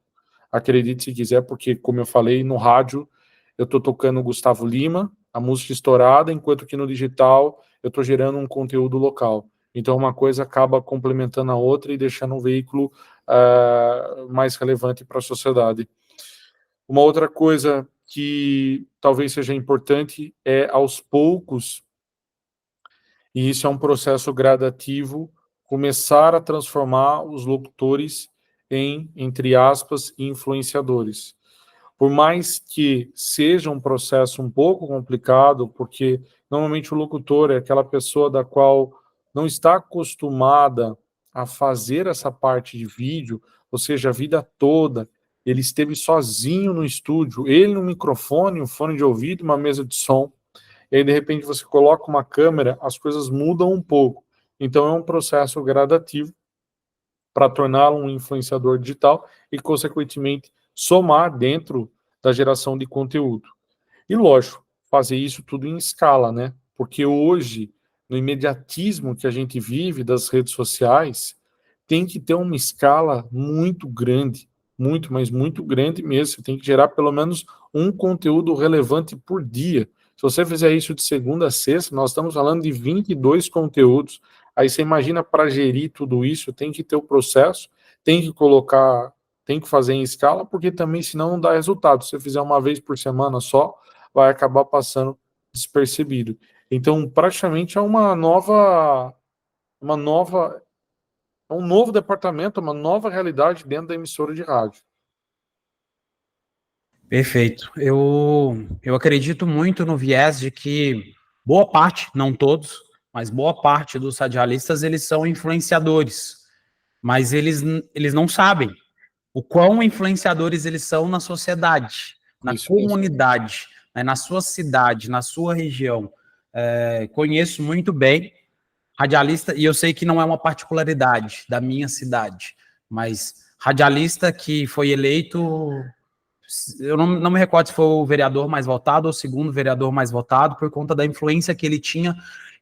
Acredite se quiser, porque, como eu falei, no rádio eu estou tocando Gustavo Lima, a música estourada, enquanto que no digital eu estou gerando um conteúdo local. Então, uma coisa acaba complementando a outra e deixando um veículo mais relevante para a sociedade. Uma outra coisa que talvez seja importante é, aos poucos, e isso é um processo gradativo, começar a transformar os locutores em, entre aspas, influenciadores. Por mais que seja um processo um pouco complicado, porque normalmente o locutor é aquela pessoa da qual não está acostumada a fazer essa parte de vídeo, ou seja, a vida toda ele esteve sozinho no estúdio, ele no microfone, um fone de ouvido, uma mesa de som, e aí de repente você coloca uma câmera, as coisas mudam um pouco. Então é um processo gradativo para torná-lo um influenciador digital e, consequentemente, somar dentro da geração de conteúdo. E, lógico, fazer isso tudo em escala, né? Porque hoje, no imediatismo que a gente vive das redes sociais, tem que ter uma escala muito grande, muito, mas muito grande mesmo. Você tem que gerar pelo menos um conteúdo relevante por dia. Se você fizer isso de segunda a sexta, nós estamos falando de 22 conteúdos. Aí você imagina, para gerir tudo isso, tem que ter o processo, tem que colocar, tem que fazer em escala, porque também senão não dá resultado. Se você fizer uma vez por semana só, vai acabar passando despercebido. Então, praticamente é é um novo departamento, uma nova realidade dentro da emissora de rádio. Perfeito. Eu acredito muito no viés de que boa parte, não todos, mas boa parte dos radialistas, eles são influenciadores, mas eles não sabem o quão influenciadores eles são na sociedade, na Isso mesmo. comunidade, né, na sua cidade, na sua região. Conheço muito bem radialista, e eu sei que não é uma particularidade da minha cidade, mas radialista que foi eleito, eu não me recordo se foi o vereador mais votado ou o segundo vereador mais votado, por conta da influência que ele tinha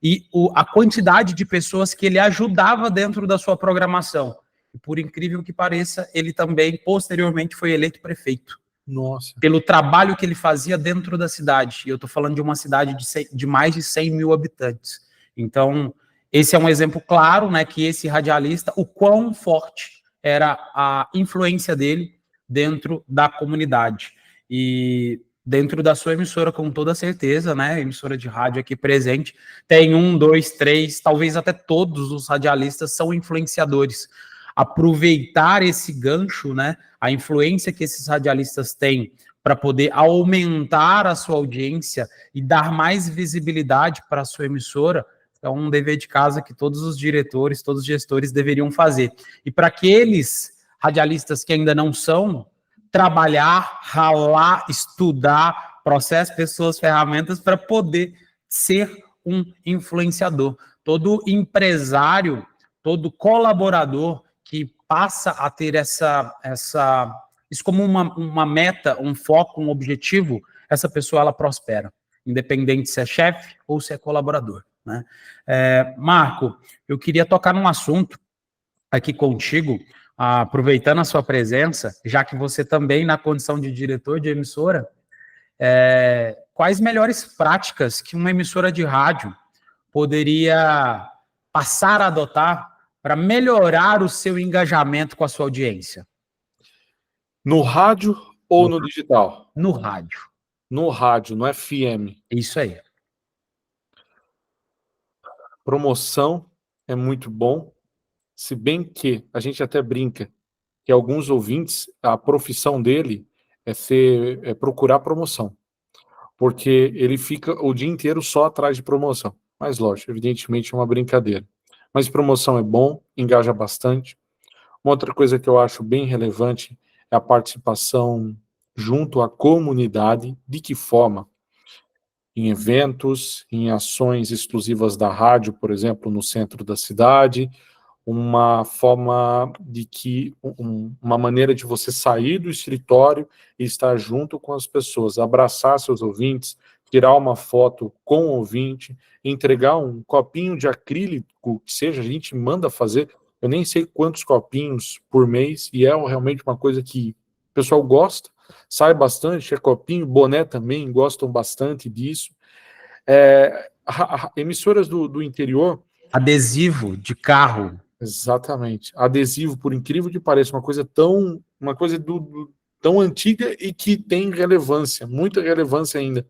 e a quantidade de pessoas que ele ajudava dentro da sua programação. E por incrível que pareça, ele também, posteriormente, foi eleito prefeito. Nossa. Pelo trabalho que ele fazia dentro da cidade. E eu estou falando de uma cidade de mais de 100 mil habitantes. Então, esse é um exemplo claro, né, que esse radialista, o quão forte era a influência dele dentro da comunidade. E dentro da sua emissora, com toda certeza, né, emissora de rádio aqui presente, tem 1, 2, 3, talvez até todos os radialistas são influenciadores. Aproveitar esse gancho, né, a influência que esses radialistas têm para poder aumentar a sua audiência e dar mais visibilidade para a sua emissora, é um dever de casa que todos os diretores, todos os gestores deveriam fazer. E para aqueles radialistas que ainda não são, trabalhar, ralar, estudar, processo, pessoas, ferramentas para poder ser um influenciador. Todo empresário, todo colaborador que passa a ter isso como uma meta, um foco, um objetivo, essa pessoa ela prospera, independente se é chefe ou se é colaborador, né? Marco, eu queria tocar num assunto aqui contigo, aproveitando a sua presença, já que você também, na condição de diretor de emissora, quais melhores práticas que uma emissora de rádio poderia passar a adotar para melhorar o seu engajamento com a sua audiência? No rádio ou no digital? No rádio. No rádio, no FM. Isso aí. Promoção é muito bom, se bem que a gente até brinca que alguns ouvintes, a profissão dele é procurar promoção, porque ele fica o dia inteiro só atrás de promoção. Mas lógico, evidentemente é uma brincadeira. Mas promoção é bom, engaja bastante. Uma outra coisa que eu acho bem relevante é a participação junto à comunidade. De que forma? Em eventos, em ações exclusivas da rádio, por exemplo, no centro da cidade, uma forma de que uma maneira de você sair do escritório e estar junto com as pessoas, abraçar seus ouvintes, tirar uma foto com o ouvinte, entregar um copinho de acrílico, que seja, a gente manda fazer, eu nem sei quantos copinhos por mês, e é realmente uma coisa que o pessoal gosta, sai bastante, é copinho, boné também, gostam bastante disso. Emissoras do interior. Adesivo de carro. Exatamente. Adesivo, por incrível que pareça, uma coisa tão antiga e que tem relevância, muita relevância ainda.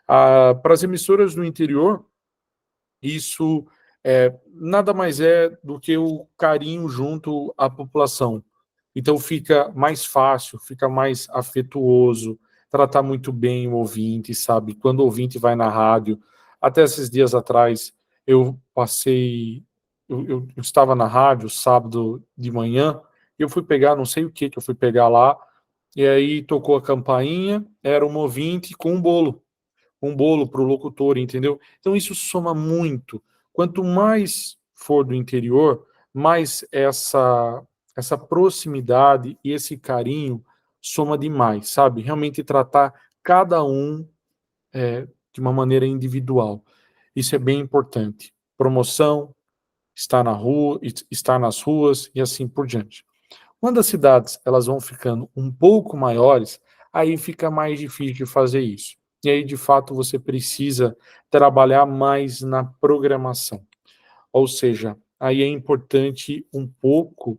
Para as emissoras do interior, isso nada mais é do que o carinho junto à população. Então fica mais fácil, fica mais afetuoso, tratar muito bem o ouvinte, sabe? Quando o ouvinte vai na rádio, até esses dias atrás, eu passei, eu estava na rádio sábado de manhã, e eu fui pegar, não sei o que eu fui pegar lá, e aí tocou a campainha, era um ouvinte com um bolo para o locutor, entendeu? Então isso soma muito. Quanto mais for do interior, mais essa proximidade e esse carinho soma demais, sabe? Realmente tratar cada um de uma maneira individual. Isso é bem importante. Promoção, estar na rua, estar nas ruas e assim por diante. Quando as cidades elas vão ficando um pouco maiores, aí fica mais difícil de fazer isso. E aí, de fato, você precisa trabalhar mais na programação. Ou seja, aí é importante um pouco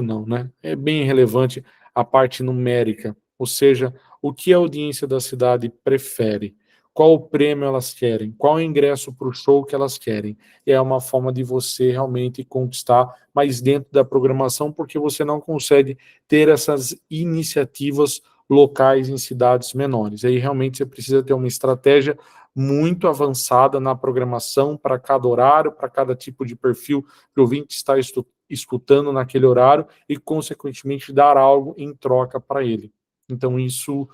não, né? É bem relevante a parte numérica, ou seja, o que a audiência da cidade prefere, qual o prêmio elas querem, qual o ingresso para o show que elas querem. E é uma forma de você realmente conquistar mais dentro da programação, porque você não consegue ter essas iniciativas locais em cidades menores. Aí realmente você precisa ter uma estratégia muito avançada na programação para cada horário, para cada tipo de perfil que o ouvinte está escutando naquele horário e, consequentemente, dar algo em troca para ele. Então, isso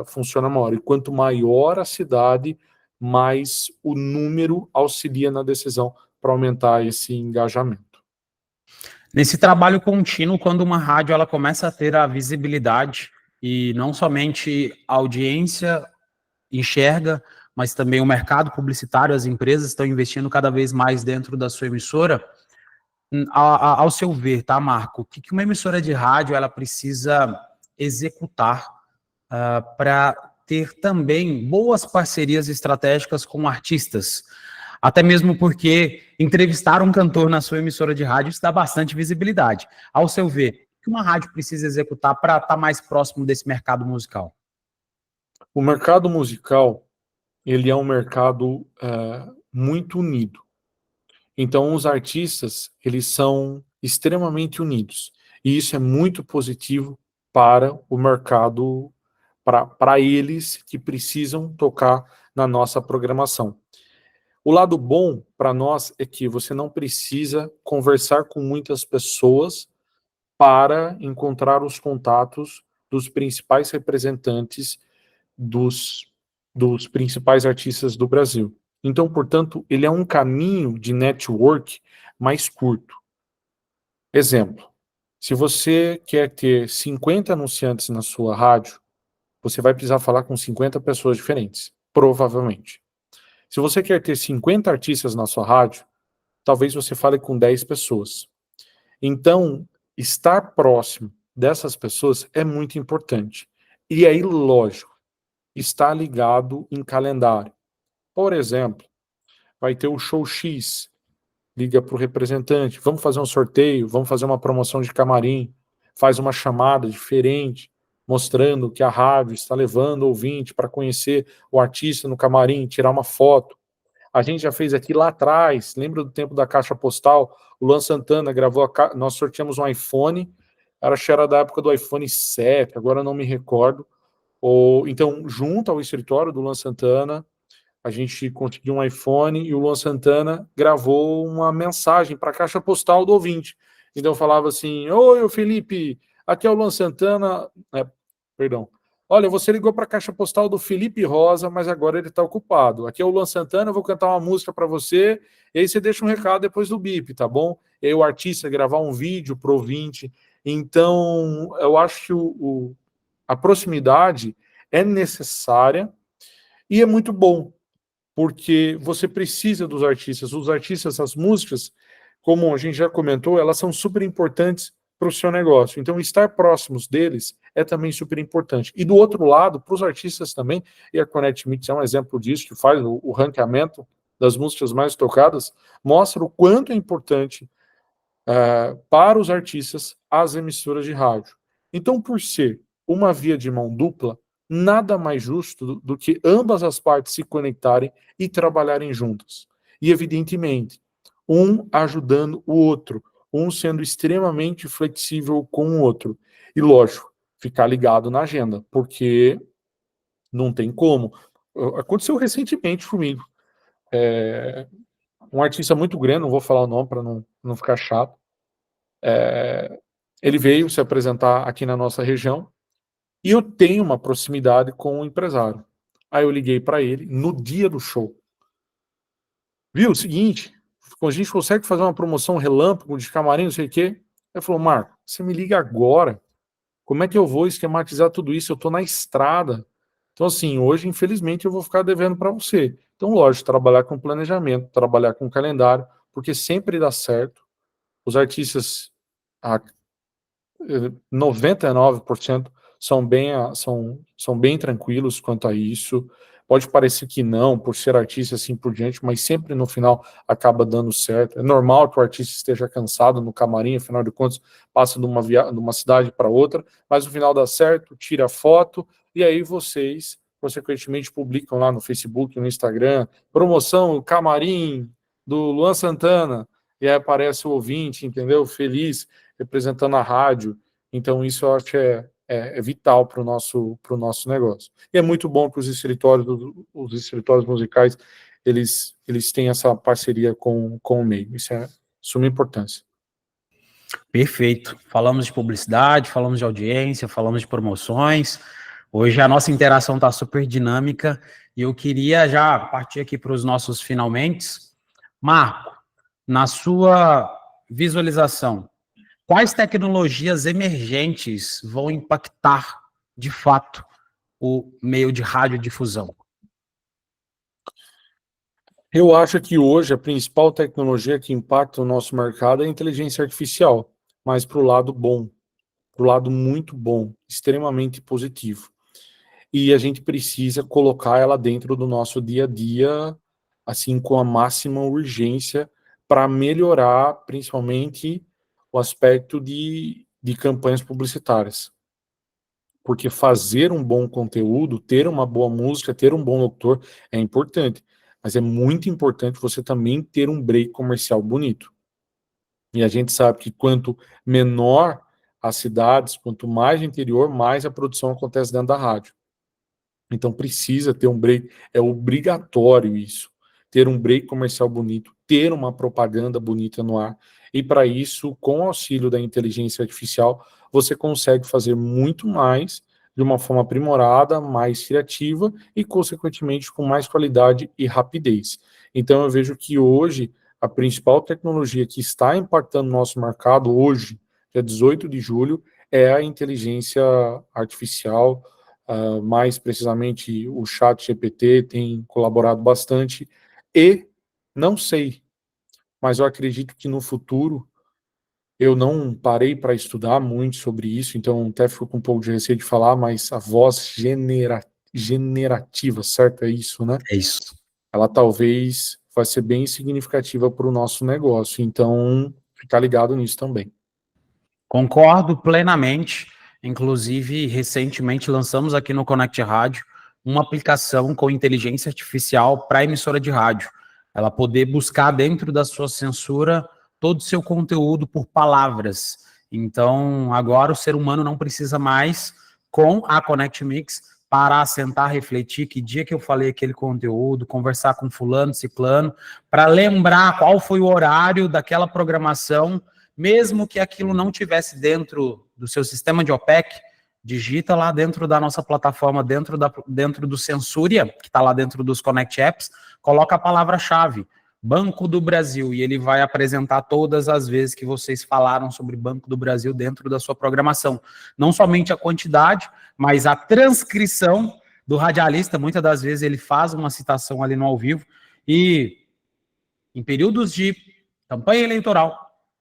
funciona maior. E quanto maior a cidade, mais o número auxilia na decisão para aumentar esse engajamento. Nesse trabalho contínuo, quando uma rádio ela começa a ter a visibilidade e não somente a audiência enxerga, mas também o mercado publicitário, as empresas estão investindo cada vez mais dentro da sua emissora. Ao seu ver, tá, Marco, o que uma emissora de rádio ela precisa executar para ter também boas parcerias estratégicas com artistas? Até mesmo porque entrevistar um cantor na sua emissora de rádio isso dá bastante visibilidade. Ao seu ver, o que uma rádio precisa executar para estar mais próximo desse mercado musical? O mercado musical, ele é um mercado muito unido. Então, os artistas, eles são extremamente unidos. E isso é muito positivo para o mercado, para eles que precisam tocar na nossa programação. O lado bom para nós é que você não precisa conversar com muitas pessoas para encontrar os contatos dos principais representantes dos, dos principais artistas do Brasil. Então, portanto, ele é um caminho de network mais curto. Exemplo, se você quer ter 50 anunciantes na sua rádio, você vai precisar falar com 50 pessoas diferentes, provavelmente. Se você quer ter 50 artistas na sua rádio, talvez você fale com 10 pessoas. Então, estar próximo dessas pessoas é muito importante. E aí, lógico, está ligado em calendário. Por exemplo, vai ter o show X, liga para o representante, vamos fazer um sorteio, vamos fazer uma promoção de camarim, faz uma chamada diferente, mostrando que a rádio está levando o ouvinte para conhecer o artista no camarim, tirar uma foto. A gente já fez aqui lá atrás, lembra do tempo da caixa postal? O Luan Santana gravou, nós sorteamos um iPhone, acho que era da época do iPhone 7, agora não me recordo. Então, junto ao escritório do Luan Santana, a gente conseguiu um iPhone e o Luan Santana gravou uma mensagem para a caixa postal do ouvinte. Então falava assim: oi, Felipe, aqui é o Luan Santana, Perdão. Olha, você ligou para a caixa postal do Felipe Rosa, mas agora ele está ocupado. Aqui é o Luan Santana, eu vou cantar uma música para você, e aí você deixa um recado depois do bip, tá bom? E aí o artista gravar um vídeo pro ouvinte. Então, eu acho que a proximidade é necessária e é muito bom, porque você precisa dos artistas. Os artistas, as músicas, como a gente já comentou, elas são super importantes para o seu negócio. Então, estar próximos deles é também super importante. E do outro lado, para os artistas também, e a Connect Mix é um exemplo disso, que faz o ranqueamento das músicas mais tocadas, mostra o quanto é importante para os artistas as emissoras de rádio. Então, por ser uma via de mão dupla, nada mais justo do que ambas as partes se conectarem e trabalharem juntas. E, evidentemente, um ajudando o outro, um sendo extremamente flexível com o outro. E, lógico, ficar ligado na agenda, porque não tem como. Aconteceu recentemente comigo. Um artista muito grande, não vou falar o nome para não ficar chato, ele veio se apresentar aqui na nossa região e eu tenho uma proximidade com o empresário. Aí eu liguei para ele no dia do show. Viu, o seguinte, a gente consegue fazer uma promoção relâmpago de camarim, não sei o quê. Ele falou, Marco, você me liga agora. Como é que eu vou esquematizar tudo isso? Eu estou na estrada. Então, assim, hoje, infelizmente, eu vou ficar devendo para você. Então, lógico, trabalhar com planejamento, trabalhar com calendário, porque sempre dá certo. Os artistas, 99% são bem tranquilos quanto a isso. Pode parecer que não, por ser artista assim por diante, mas sempre no final acaba dando certo. É normal que o artista esteja cansado no camarim, afinal de contas, passa de uma cidade para outra, mas no final dá certo, tira foto, e aí vocês, consequentemente, publicam lá no Facebook, no Instagram, promoção camarim do Luan Santana, e aí aparece o ouvinte, entendeu? Feliz, representando a rádio. Então, isso eu acho que é vital para o nosso negócio. E é muito bom que os escritórios musicais, eles têm essa parceria com o meio. Isso é de suma importância. Perfeito. Falamos de publicidade, falamos de audiência, falamos de promoções. Hoje a nossa interação está super dinâmica e eu queria já partir aqui para os nossos finalmente. Marco, na sua visualização, quais tecnologias emergentes vão impactar, de fato, o meio de radiodifusão? Eu acho que hoje a principal tecnologia que impacta o nosso mercado é a inteligência artificial, mas para o lado bom, para o lado muito bom, extremamente positivo. E a gente precisa colocar ela dentro do nosso dia a dia, assim, com a máxima urgência, para melhorar, principalmente, o aspecto de campanhas publicitárias. Porque fazer um bom conteúdo, ter uma boa música, ter um bom locutor é importante, mas é muito importante você também ter um break comercial bonito. E a gente sabe que quanto menor as cidades, quanto mais interior, mais a produção acontece dentro da rádio. Então precisa ter um break, é obrigatório isso, ter um break comercial bonito, ter uma propaganda bonita no ar, e para isso, com o auxílio da inteligência artificial, você consegue fazer muito mais de uma forma aprimorada, mais criativa e, consequentemente, com mais qualidade e rapidez. Então eu vejo que hoje, a principal tecnologia que está impactando o nosso mercado hoje, dia 18 de julho, é a inteligência artificial. Mais precisamente o ChatGPT tem colaborado bastante, e não sei, mas eu acredito que no futuro, eu não parei para estudar muito sobre isso, então até fico com um pouco de receio de falar, mas a voz generativa, certo? É isso, né? É isso. Ela talvez vai ser bem significativa para o nosso negócio, então ficar ligado nisso também. Concordo plenamente. Inclusive, recentemente lançamos aqui no Connect Rádio uma aplicação com inteligência artificial para emissora de rádio. Ela poder buscar dentro da sua censura todo o seu conteúdo por palavras. Então, agora o ser humano não precisa mais, com a Connect Mix, parar, sentar, refletir que dia que eu falei aquele conteúdo, conversar com fulano, ciclano, para lembrar qual foi o horário daquela programação, mesmo que aquilo não tivesse dentro do seu sistema de OPEC, digita lá dentro da nossa plataforma, dentro do Sensuria, que está lá dentro dos Connect Apps, coloca a palavra-chave, Banco do Brasil, e ele vai apresentar todas as vezes que vocês falaram sobre Banco do Brasil dentro da sua programação. Não somente a quantidade, mas a transcrição do radialista. Muitas das vezes ele faz uma citação ali no ao vivo, e em períodos de campanha eleitoral,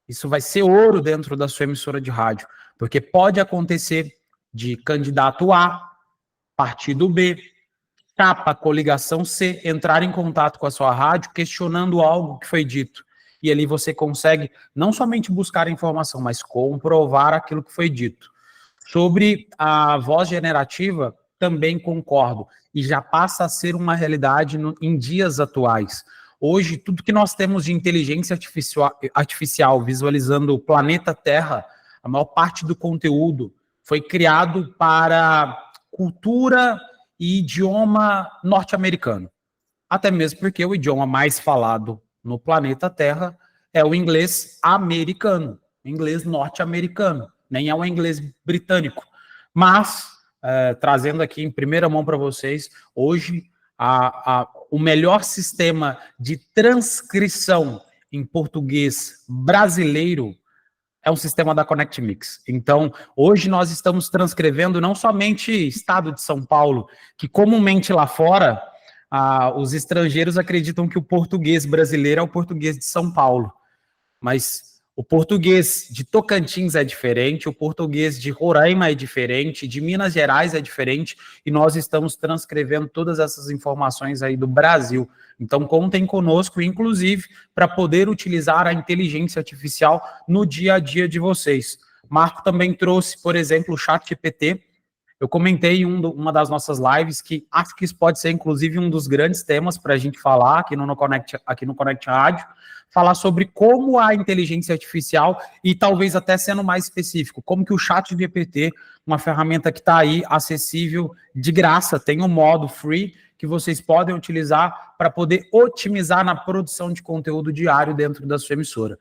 isso vai ser ouro dentro da sua emissora de rádio, porque pode acontecer de candidato A, partido B, capa, coligação C, entrar em contato com a sua rádio questionando algo que foi dito. E ali você consegue não somente buscar informação, mas comprovar aquilo que foi dito. Sobre a voz generativa, também concordo. E já passa a ser uma realidade em dias atuais. Hoje, tudo que nós temos de inteligência artificial visualizando o planeta Terra, a maior parte do conteúdo foi criado para cultura e idioma norte-americano. Até mesmo porque o idioma mais falado no planeta Terra é o inglês americano, inglês norte-americano, nem é o inglês britânico. Mas, trazendo aqui em primeira mão para vocês, hoje o melhor sistema de transcrição em português brasileiro é um sistema da Connect Mix. Então, hoje nós estamos transcrevendo não somente estado de São Paulo, que comumente lá fora, os estrangeiros acreditam que o português brasileiro é o português de São Paulo. Mas o português de Tocantins é diferente, o português de Roraima é diferente, de Minas Gerais é diferente, e nós estamos transcrevendo todas essas informações aí do Brasil. Então, contem conosco, inclusive, para poder utilizar a inteligência artificial no dia a dia de vocês. Marco também trouxe, por exemplo, o ChatGPT. Eu comentei em uma das nossas lives que acho que isso pode ser, inclusive, um dos grandes temas para a gente falar aqui no Connect Rádio, falar sobre como a inteligência artificial, e talvez até sendo mais específico, como que o ChatGPT, uma ferramenta que está aí acessível de graça, tem um modo free que vocês podem utilizar para poder otimizar na produção de conteúdo diário dentro da sua emissora.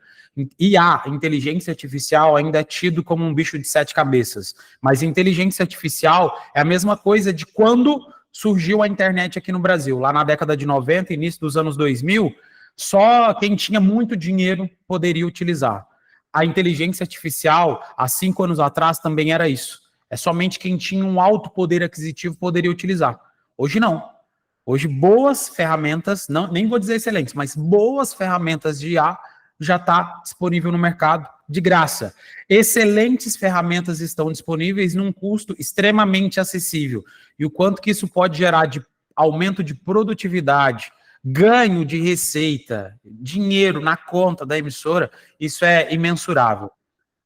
E a inteligência artificial ainda é tido como um bicho de 7 cabeças, mas inteligência artificial é a mesma coisa de quando surgiu a internet aqui no Brasil, lá na década de 90, início dos anos 2000, só quem tinha muito dinheiro poderia utilizar. A inteligência artificial, há 5 anos atrás, também era isso. É somente quem tinha um alto poder aquisitivo poderia utilizar. Hoje não. Hoje, boas ferramentas, nem vou dizer excelentes, mas boas ferramentas de IA já está disponível no mercado de graça. Excelentes ferramentas estão disponíveis num custo extremamente acessível. E o quanto que isso pode gerar de aumento de produtividade, ganho de receita, dinheiro na conta da emissora, isso é imensurável.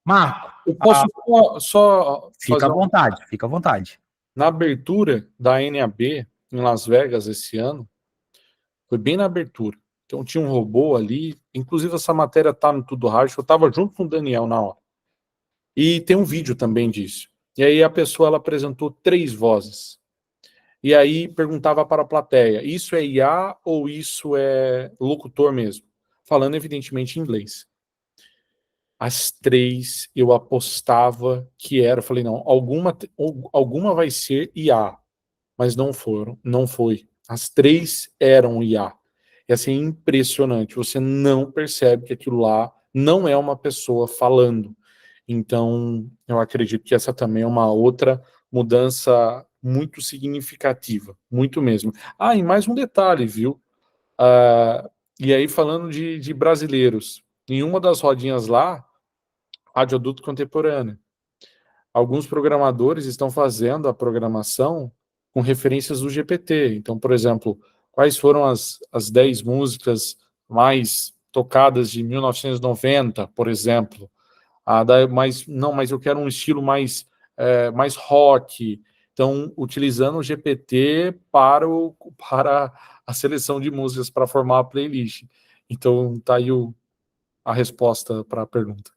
Marco, eu posso só fica à vontade, fica à vontade. Na abertura da NAB em Las Vegas esse ano, foi bem na abertura. Então tinha um robô ali, inclusive essa matéria tá no Tudo Rádio, eu estava junto com o Daniel na hora. E tem um vídeo também disso. E aí a pessoa ela apresentou 3 vozes. E aí perguntava para a plateia, isso é IA ou isso é locutor mesmo? Falando evidentemente em inglês. As 3 eu apostava que era, eu falei, não, alguma vai ser IA, mas não foi. As 3 eram IA. É assim, impressionante, você não percebe que aquilo lá não é uma pessoa falando. Então, eu acredito que essa também é uma outra mudança muito significativa, muito mesmo. Ah, e mais um detalhe, viu? E aí, falando de brasileiros, em uma das rodinhas lá, Rádio Adulto Contemporâneo, alguns programadores estão fazendo a programação com referências do GPT. Então, por exemplo, quais foram as 10 músicas mais tocadas de 1990, por exemplo? Mas eu quero um estilo mais rock. Então, utilizando o GPT para a seleção de músicas para formar a playlist. Então, tá aí a resposta para a pergunta.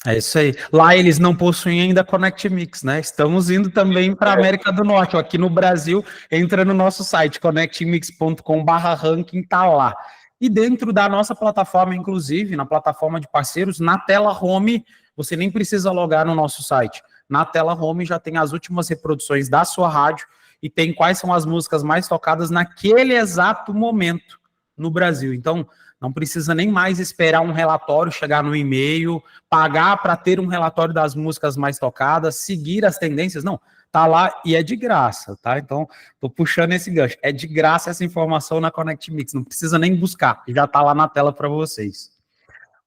É isso aí. Lá eles não possuem ainda Connect Mix, né? Estamos indo também para a América do Norte. Aqui no Brasil, entra no nosso site, connectmix.com/ranking, tá lá. E dentro da nossa plataforma, inclusive, na plataforma de parceiros, na tela home, você nem precisa logar no nosso site. na tela home já tem as últimas reproduções da sua rádio e tem quais são as músicas mais tocadas naquele exato momento no Brasil. Então, não precisa nem mais esperar um relatório chegar no e-mail, pagar para ter um relatório das músicas mais tocadas, seguir as tendências. Não, tá lá e é de graça, tá? Então, tô puxando esse gancho. É de graça essa informação na Connect Mix, não precisa nem buscar, já tá lá na tela para vocês.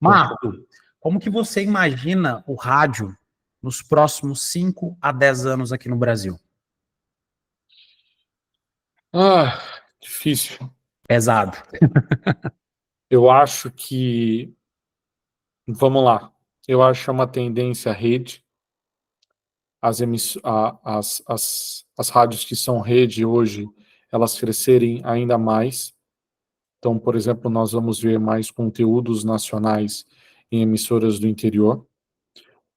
Marco, como que você imagina o rádio nos próximos 5 a 10 anos aqui no Brasil? Difícil. Pesado. Eu acho que, vamos lá, eu acho uma tendência à rede, as rádios que são rede hoje, elas crescerem ainda mais. Então, por exemplo, nós vamos ver mais conteúdos nacionais em emissoras do interior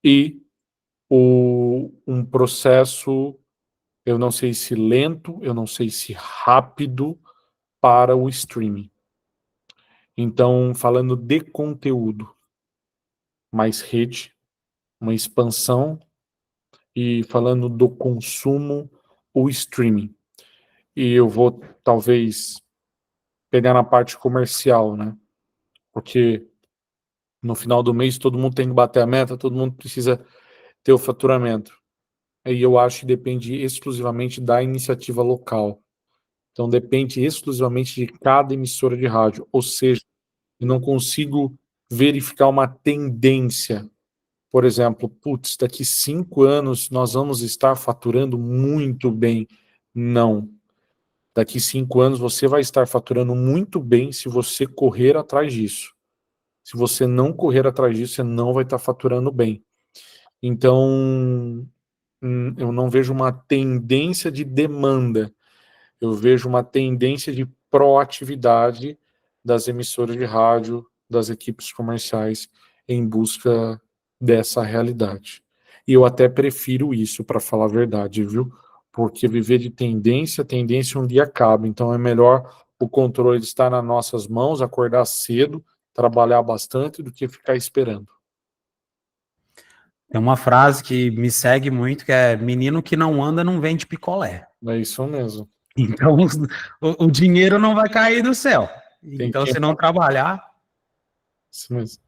e um processo, eu não sei se lento, eu não sei se rápido, para o streaming. Então, falando de conteúdo, mais rede, uma expansão, e falando do consumo, o streaming. E eu vou, talvez, pegar na parte comercial, né? Porque no final do mês todo mundo tem que bater a meta, todo mundo precisa ter o faturamento. E eu acho que depende exclusivamente da iniciativa local. Então depende exclusivamente de cada emissora de rádio. Ou seja, eu não consigo verificar uma tendência. Por exemplo, putz, daqui 5 anos nós vamos estar faturando muito bem. Não. Daqui 5 anos você vai estar faturando muito bem se você correr atrás disso. Se você não correr atrás disso, você não vai estar faturando bem. Então, eu não vejo uma tendência de demanda. Eu vejo uma tendência de proatividade das emissoras de rádio, das equipes comerciais em busca dessa realidade. E eu até prefiro isso, para falar a verdade, viu? Porque viver de tendência, tendência um dia acaba. Então é melhor o controle estar nas nossas mãos, acordar cedo, trabalhar bastante, do que ficar esperando. Tem uma frase que me segue muito, que é: menino que não anda não vende picolé. É isso mesmo. Então, o dinheiro não vai cair do céu. Então, se não trabalhar... Isso mesmo.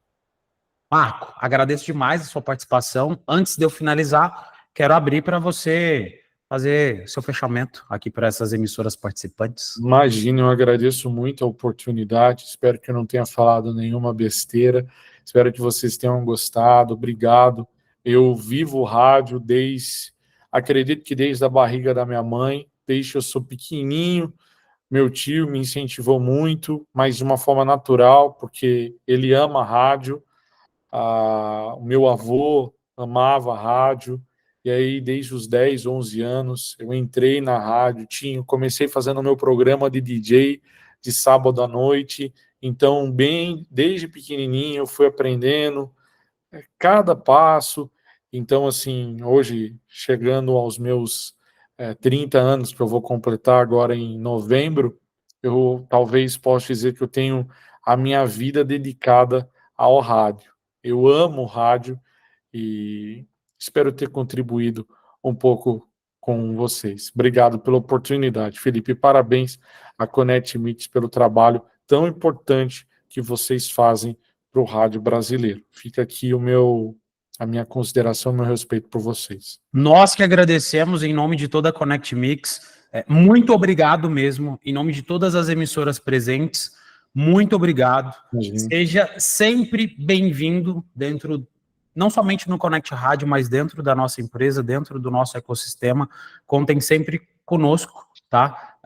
Marco, agradeço demais a sua participação. Antes de eu finalizar, quero abrir para você fazer seu fechamento aqui para essas emissoras participantes. Imagina, eu agradeço muito a oportunidade, espero que eu não tenha falado nenhuma besteira, espero que vocês tenham gostado, obrigado. Eu vivo o rádio acredito que desde a barriga da minha mãe, desde que eu sou pequenininho, meu tio me incentivou muito, mas de uma forma natural, porque ele ama a rádio, o meu avô amava a rádio, e aí desde os 10, 11 anos eu entrei na rádio, comecei fazendo o meu programa de DJ de sábado à noite, então bem desde pequenininho eu fui aprendendo cada passo. Então assim, hoje chegando aos meus 30 anos, que eu vou completar agora em novembro, eu talvez possa dizer que eu tenho a minha vida dedicada ao rádio. Eu amo o rádio e espero ter contribuído um pouco com vocês. Obrigado pela oportunidade, Felipe. Parabéns à Connect Mix pelo trabalho tão importante que vocês fazem para o rádio brasileiro. Fica aqui a minha consideração, meu respeito por vocês. Nós que agradecemos em nome de toda a Connect Mix. Muito obrigado mesmo, em nome de todas as emissoras presentes. Muito obrigado. Imagina. Seja sempre bem-vindo dentro, não somente no Connect Rádio, mas dentro da nossa empresa, dentro do nosso ecossistema. Contem sempre conosco, tá?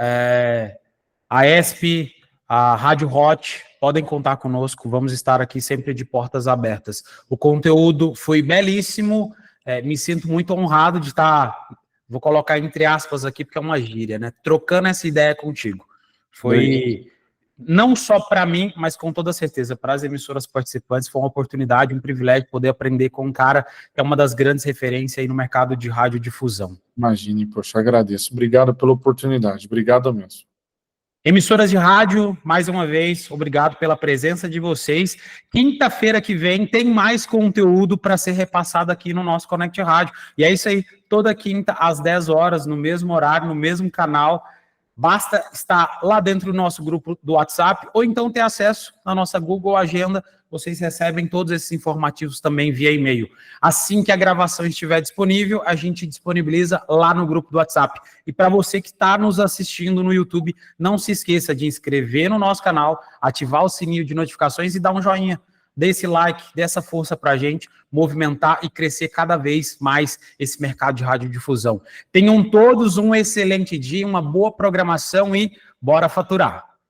A ESP, a Rádio Hot, podem contar conosco, vamos estar aqui sempre de portas abertas. O conteúdo foi belíssimo, me sinto muito honrado de estar, vou colocar entre aspas aqui, porque é uma gíria, né? Trocando essa ideia contigo. Foi não só para mim, mas com toda certeza, para as emissoras participantes, foi uma oportunidade, um privilégio poder aprender com um cara que é uma das grandes referências aí no mercado de radiodifusão. Imagine, poxa, agradeço. Obrigado pela oportunidade, obrigado mesmo. Emissoras de rádio, mais uma vez, obrigado pela presença de vocês. Quinta-feira que vem tem mais conteúdo para ser repassado aqui no nosso Connect Rádio. E é isso aí, toda quinta às 10 horas, no mesmo horário, no mesmo canal. Basta estar lá dentro do nosso grupo do WhatsApp ou então ter acesso na nossa Google Agenda. Vocês recebem todos esses informativos também via e-mail. Assim que a gravação estiver disponível, a gente disponibiliza lá no grupo do WhatsApp. E para você que está nos assistindo no YouTube, não se esqueça de inscrever no nosso canal, ativar o sininho de notificações e dar um joinha. Dê esse like, dê essa força para a gente movimentar e crescer cada vez mais esse mercado de radiodifusão. Tenham todos um excelente dia, uma boa programação e bora faturar!